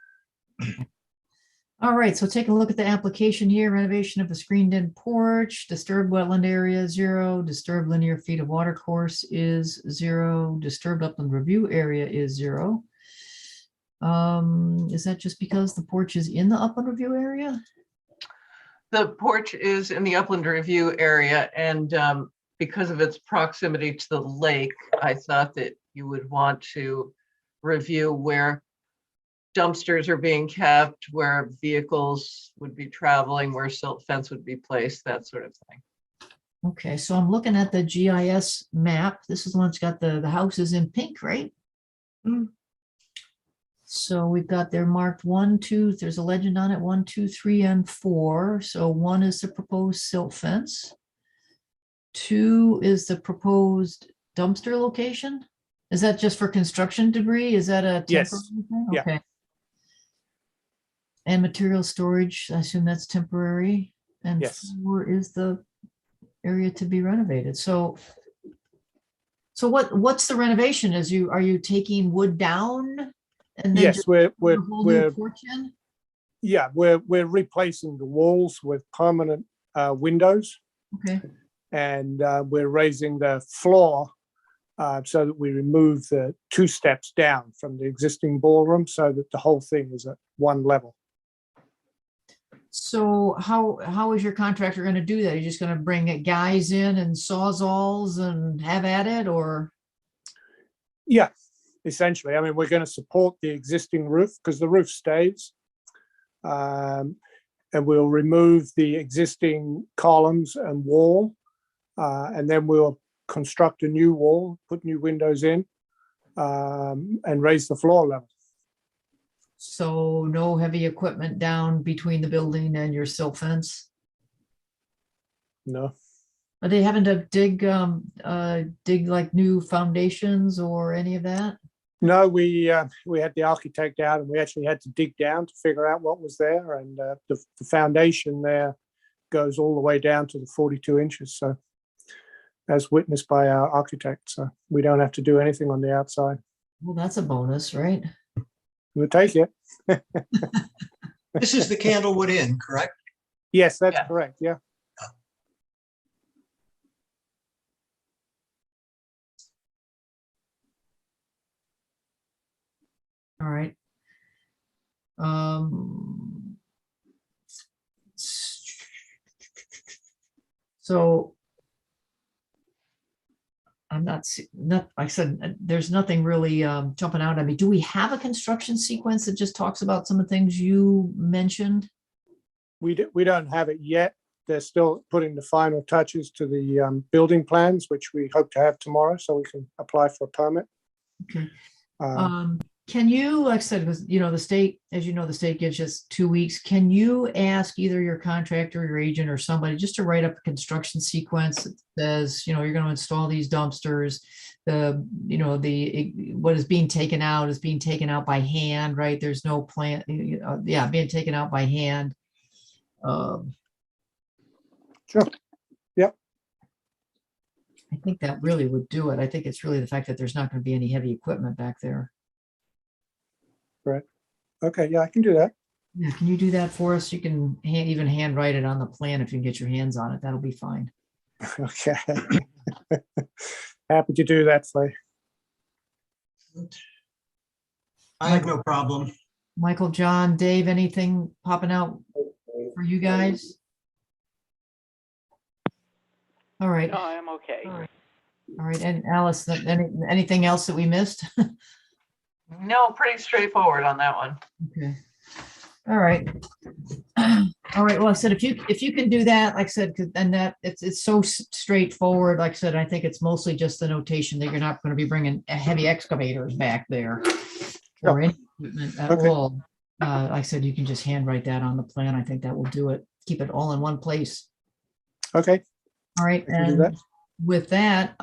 All right, so take a look at the application here. Renovation of a screened-in porch, disturbed wetland area 0, disturbed linear feet of water course is 0, disturbed upland review area is 0. Is that just because the porch is in the upland review area? The porch is in the upland review area, and because of its proximity to the lake, I thought that you would want to review where dumpsters are being kept, where vehicles would be traveling, where silt fence would be placed, that sort of thing. Okay, so I'm looking at the GIS map. This is the one that's got the houses in pink, right? So we've got there marked 1, 2, there's a legend on it, 1, 2, 3, and 4. So 1 is the proposed silt fence. 2 is the proposed dumpster location. Is that just for construction debris? Is that a Yes. temporary thing? Yeah. Okay. And material storage, I assume that's temporary. And Yes. 4 is the area to be renovated. So what's the renovation? Are you taking wood down? And then Yes, just we're put a whole new porch in? yeah, we're replacing the walls with permanent windows, Okay, and we're raising the floor so that we remove the 2 steps down from the existing ballroom, so that the whole thing is at one level. so how is your contractor going to do that? Are you just going to bring guys in and sawzalls and have at it, or? Yeah, essentially. I mean, we're going to support the existing roof because the roof stays. and we'll remove the existing columns and wall. And then we'll construct a new wall, put new windows in, and raise the floor level. So no heavy equipment down between the building and your silt fence? No, Are they having to dig like new foundations or any of that? no, we had the architect out and we actually had to dig down to figure out what was there. And the foundation there goes all the way down to the 42 inches. So as witnessed by our architect, so we don't have to do anything on the outside. Well, that's a bonus, right? We'll take it. This is the Candlewood Inn, correct? Yes, that's Yeah. correct. Yeah. All right. So I'm not, like I said, there's nothing really jumping out at me. Do we have a construction sequence that just talks about some of the things you mentioned? We don't have it yet. They're still putting the final touches to the building plans, which we hope to have tomorrow, so we can apply for a permit. Okay. Um, Can you, like I said, because the state, as you know, the state gives us 2 weeks. Can you ask either your contractor, your agent, or somebody just to write up a construction sequence that says, you're going to install these dumpsters. What is being taken out is being taken out by hand, right? There's no plant, being taken out by hand. Sure. Yep. I think that really would do it. I think it's really the fact that there's not going to be any heavy equipment back there. Okay, yeah, I can do that. Yeah, can you do that for us? You can even handwrite it on the plan if you can get your hands on it. That'll be fine. Okay. Happy to do that for you. I have no problem. Michael, John, Dave, anything popping out for you guys? All right, No, I'm okay. all right. And Alice, anything else that we missed? No, pretty straightforward on that one. Okay. All right. All right. Well, I said, if you can do that, like I said, and that it's so straightforward. Like I said, I think it's mostly just the notation that you're not going to be bringing heavy excavators back there or any equipment at Okay. all. Like I said, you can just handwrite that on the plan. I think that will do it. Keep it all in one place. Okay, All right. I can do that. And with that,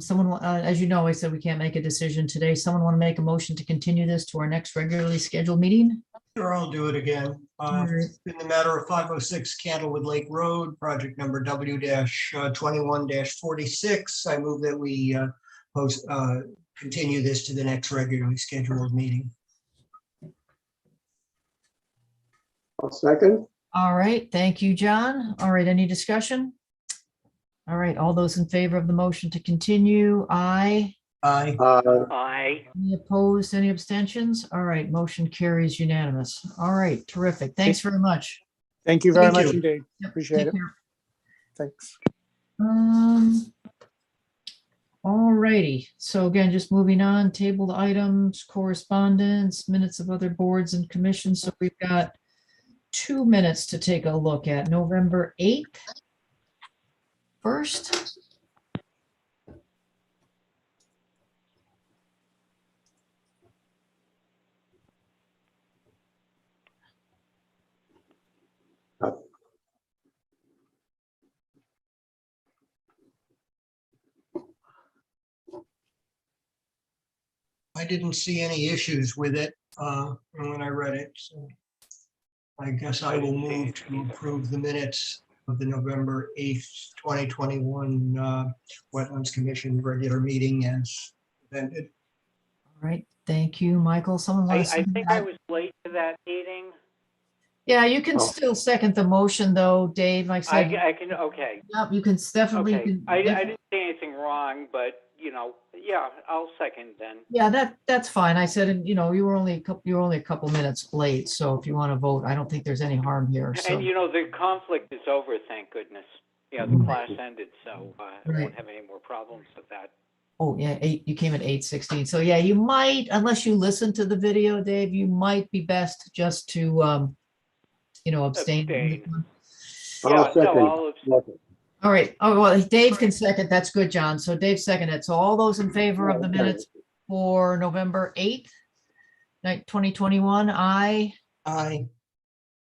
someone, as you know, I said we can't make a decision today. Someone want to make a motion to continue this to our next regularly scheduled meeting? Sure, I'll do it again. All right. In the matter of 506 Candlewood Lake Road, project number W-21-46, I move that we continue this to the next regularly scheduled meeting. I'll second. All right, thank you, John. All right, any discussion? All right, all those in favor of the motion to continue, aye. Aye. Aye. Any opposed, any abstentions? All right, motion carries unanimous. All right, terrific. Thanks very much. Thank you very Thank much you. indeed. Yep, Appreciate take it. care. Thanks. All righty, so again, just moving on, tabled items, correspondence, minutes of other boards and commissions. So we've got 2 minutes to take a look at. November 8th. First. I didn't see any issues with it when I read it. So I guess I will move to approve the minutes of the November 8th, 2021 Wetlands Commission regular meeting as amended. All right, thank you, Michael. Someone I want to? think I was late to that meeting. Yeah, you can Oh. still second the motion though, Dave. Like I said, I can, okay, yep, you can definitely. okay. can- I didn't say anything wrong, but, yeah, I'll second then. Yeah, that's fine. I said, and you were only a couple minutes late. So if you want to vote, I don't think there's any harm here. So, And, the conflict is over, thank goodness. The class ended, so I Right. won't have any more problems with that. oh yeah, you came at 8:16. So yeah, you might, unless you listen to the video, Dave, you might be best just to abstain. Abstain. I'll Yeah, no, second. I'll abstain. All right. Oh, well, Dave can second. That's good, John. So Dave seconded. So all those in favor of the minutes for November 8th, 2021, aye. Aye. Aye.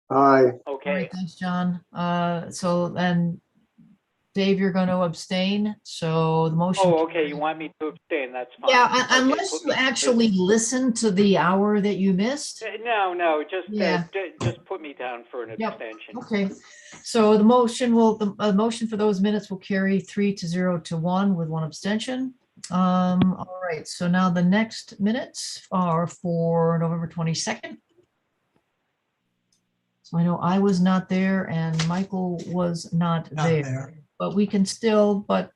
All right, Okay, thanks, John. So then, Dave, you're going to abstain. So the motion. oh, okay, you want me to abstain, that's fine. Yeah, Okay, unless put you me- actually listen to the hour that you missed. No, just, Yeah. just put me down for an Yep. abstention. Okay, so the motion for those minutes will carry 3-0 to 1 with one abstention. All right, so now the next minutes are for November 22nd. So I know I was not there and Michael was not Not there, there. but we can still, but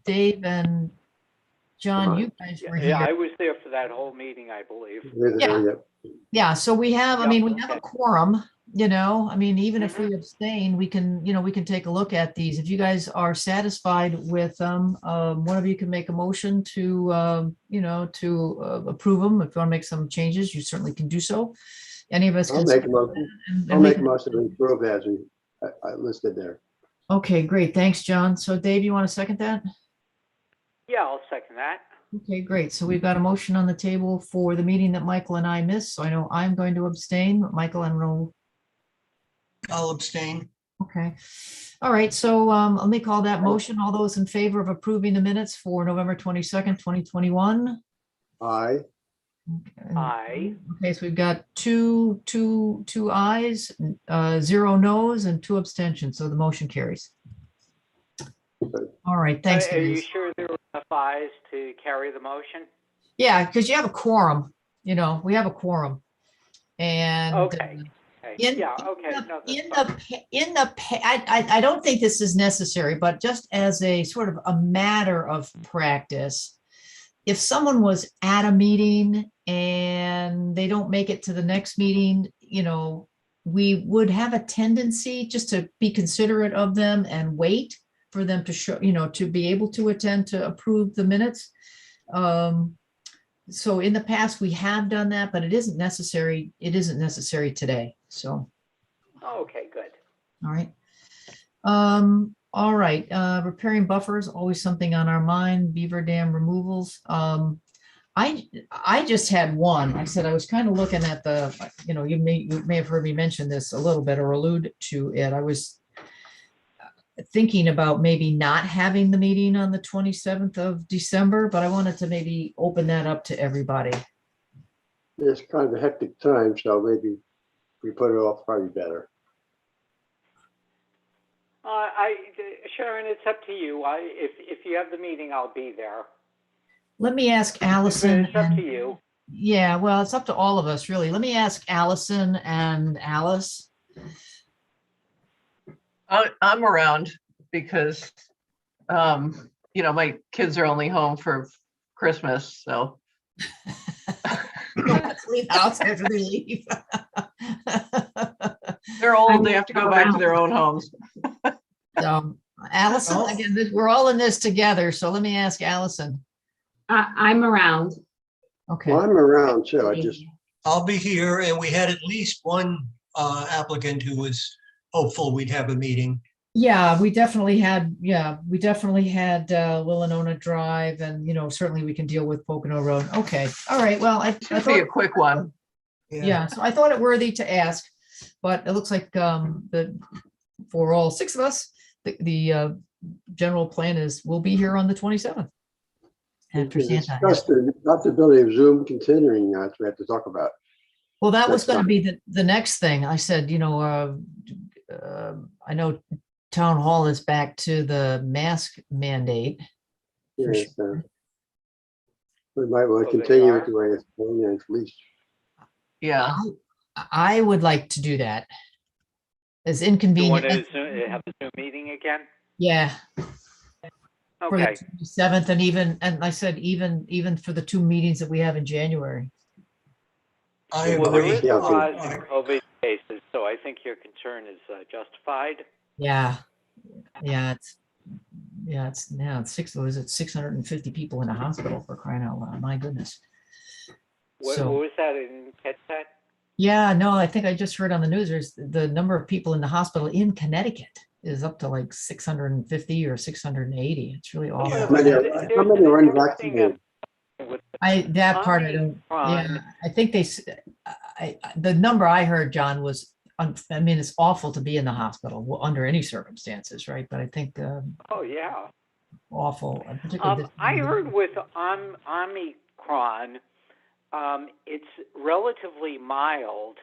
Dave and John, you guys were Yeah, I here. was there for that whole meeting, I believe. Yeah, so we have, I Yeah, mean, we have a okay. quorum, I mean, even if we abstain, we can, we can take a look at these. If you guys are satisfied with them, one of you can make a motion to, approve them. If you want to make some changes, you certainly can do so. Any of us I'll can. make a motion. and I'll we make a can- motion to approve as I listed there. Okay, great. Thanks, John. So Dave, you want to second that? Yeah, I'll second that. Okay, great. So we've got a motion on the table for the meeting that Michael and I missed. So I know I'm going to abstain. Michael, I don't know. I'll abstain. Okay. All right. So let me call that motion. All those in favor of approving the minutes for November 22nd, 2021? Aye. Aye. Okay, so we've got two ayes, 0 noes, and 2 abstentions. So the motion carries. All right, thanks, Are you guys. sure there were enough ayes to carry the motion? Yeah, because you have a quorum, we have a quorum. And Okay. in- Yeah, okay. No, that's fine. I don't think this is necessary, but just as a sort of a matter of practice, if someone was at a meeting and they don't make it to the next meeting, we would have a tendency just to be considerate of them and wait for them to show, to be able to attend to approve the minutes. So in the past, we have done that, but it isn't necessary. It isn't necessary today. So, Okay, good. all right. All right, repairing buffers, always something on our mind, beaver dam removals. I just had one. I said I was kind of looking at the, you may have heard me mention this a little bit or allude to it. I was thinking about maybe not having the meeting on the 27th of December, but I wanted to maybe open that up to everybody. It's kind of a hectic time, so maybe we put it off probably better. Sharon, it's up to you. If you have the meeting, I'll be there. Let me ask Allison. It's up to and- you. Yeah, well, it's up to all of us, really. Let me ask Allison and Alice. I'm around because, my kids are only home for Christmas, so. Let's leave the house after they leave. They're old, they have to go back to their own homes. So, Allison, Oh. again, we're all in this together, so let me ask Allison. I'm around. Okay, Well, I'm around too. I just, I'll be here, and we had at least one applicant who was hopeful we'd have a meeting. yeah, we definitely had Willenona Drive, and, certainly we can deal with Pocono Road. Okay, all right, well, I Should be a thought, quick one. yeah, so I thought it worthy to ask, but it looks like for all 6 of us, the general plan is we'll be here on the 27th. we After can Santa. discuss the possibility of Zoom continuing, that we have to talk about. Well, that was That's going to be the next thing. I said, I know town hall is back to the mask mandate. For Yes, sure. we might want Oh, to they continue are? it the way it's going, at least. Yeah, I would like to do that. As You want inconvenient. to have a Zoom meeting again? Yeah, for the Okay. 27th and I said even for the 2 meetings that we have in January. I Well, there agree. is a Yeah. rise in COVID cases, so I think your concern is justified. Yeah, it's 650 people in a hospital for crying out loud. My goodness. What So- was that in catch that? Yeah, no, I think I just heard on the news, there's the number of people in the hospital in Connecticut is up to like 650 or 680. It's really awful. Yeah. How many are There's how many an are interesting, unvaccinated? That part I don't, yeah, Omicron. I think the number I heard, John, was, I mean, it's awful to be in the hospital under any circumstances, right? But I think Oh, yeah. awful, particularly this. I heard with Omicron, it's relatively mild,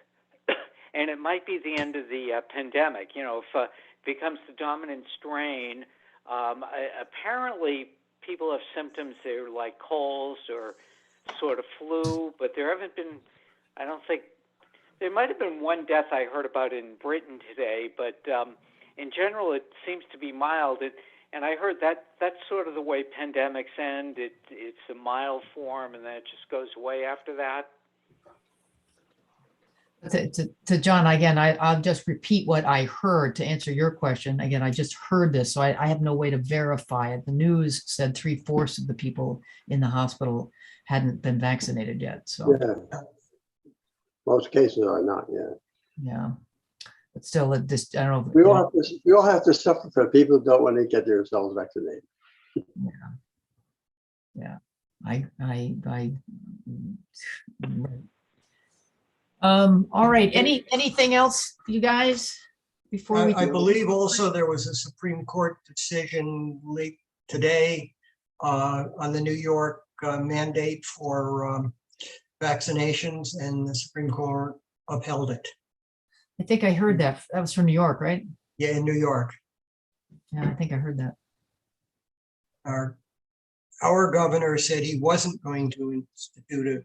and it might be the end of the pandemic. You know, if it becomes the dominant strain, apparently people have symptoms that are like colds or sort of flu, but there haven't been, I don't think, there might have been one death I heard about in Britain today, but in general, it seems to be mild. And I heard that that's sort of the way pandemics end. It's a mild form, and then it just goes away after that. To John, again, I'll just repeat what I heard to answer your question. Again, I just heard this, so I have no way to verify it. The news said 3/4 of the people in the hospital hadn't been vaccinated yet, so, Yeah. Most cases are not, yeah. yeah. But still, I don't know. We all have to suffer for people who don't want to get themselves vaccinated. Yeah, all right, anything else, you guys, before we? I believe also there was a Supreme Court decision late today on the New York mandate for vaccinations, and the Supreme Court upheld it. I think I heard that. That was from New York, right? Yeah, in New York. Yeah, I think I heard that. Our governor said he wasn't going to institute a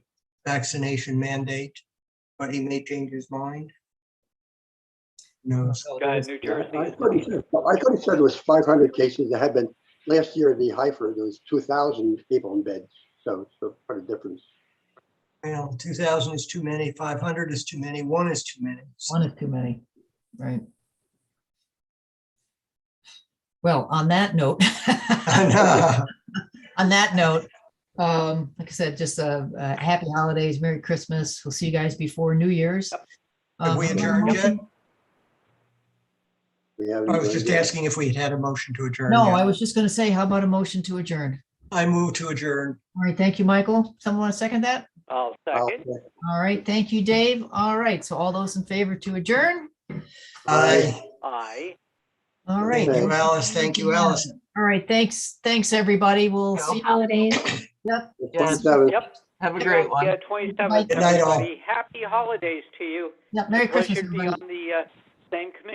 vaccination mandate, but he may change his mind. No. New Jersey. I thought he said it was 500 cases. There had been, last year in the Hyfer, there was 2,000 people in bed. So quite a difference. Well, 2,000 is too many, 500 is too many, one is too many. One is too many, right? Well, on that note, like I said, just happy holidays, Merry Christmas. We'll see you guys before New Year's. Have we adjourned yet? I was just asking. asking if we had a motion to adjourn. No, yet. I was just going to say, how about a motion to adjourn? I move to adjourn. All right, thank you, Michael. Someone want to second that? I'll second. All right, thank you, Dave. All right, so all those in favor to adjourn? Aye. Aye. All right. Thank you, Alice. Thank you, Allison. All right, thanks, everybody. We'll see you. Holidays. Yep. Yes. 27th. Yep. Have a great one. Yeah, 27th. Good night, all. Everybody. Happy holidays to you. Yep, Merry Christmas, Pleasure to be everybody. on the same committee.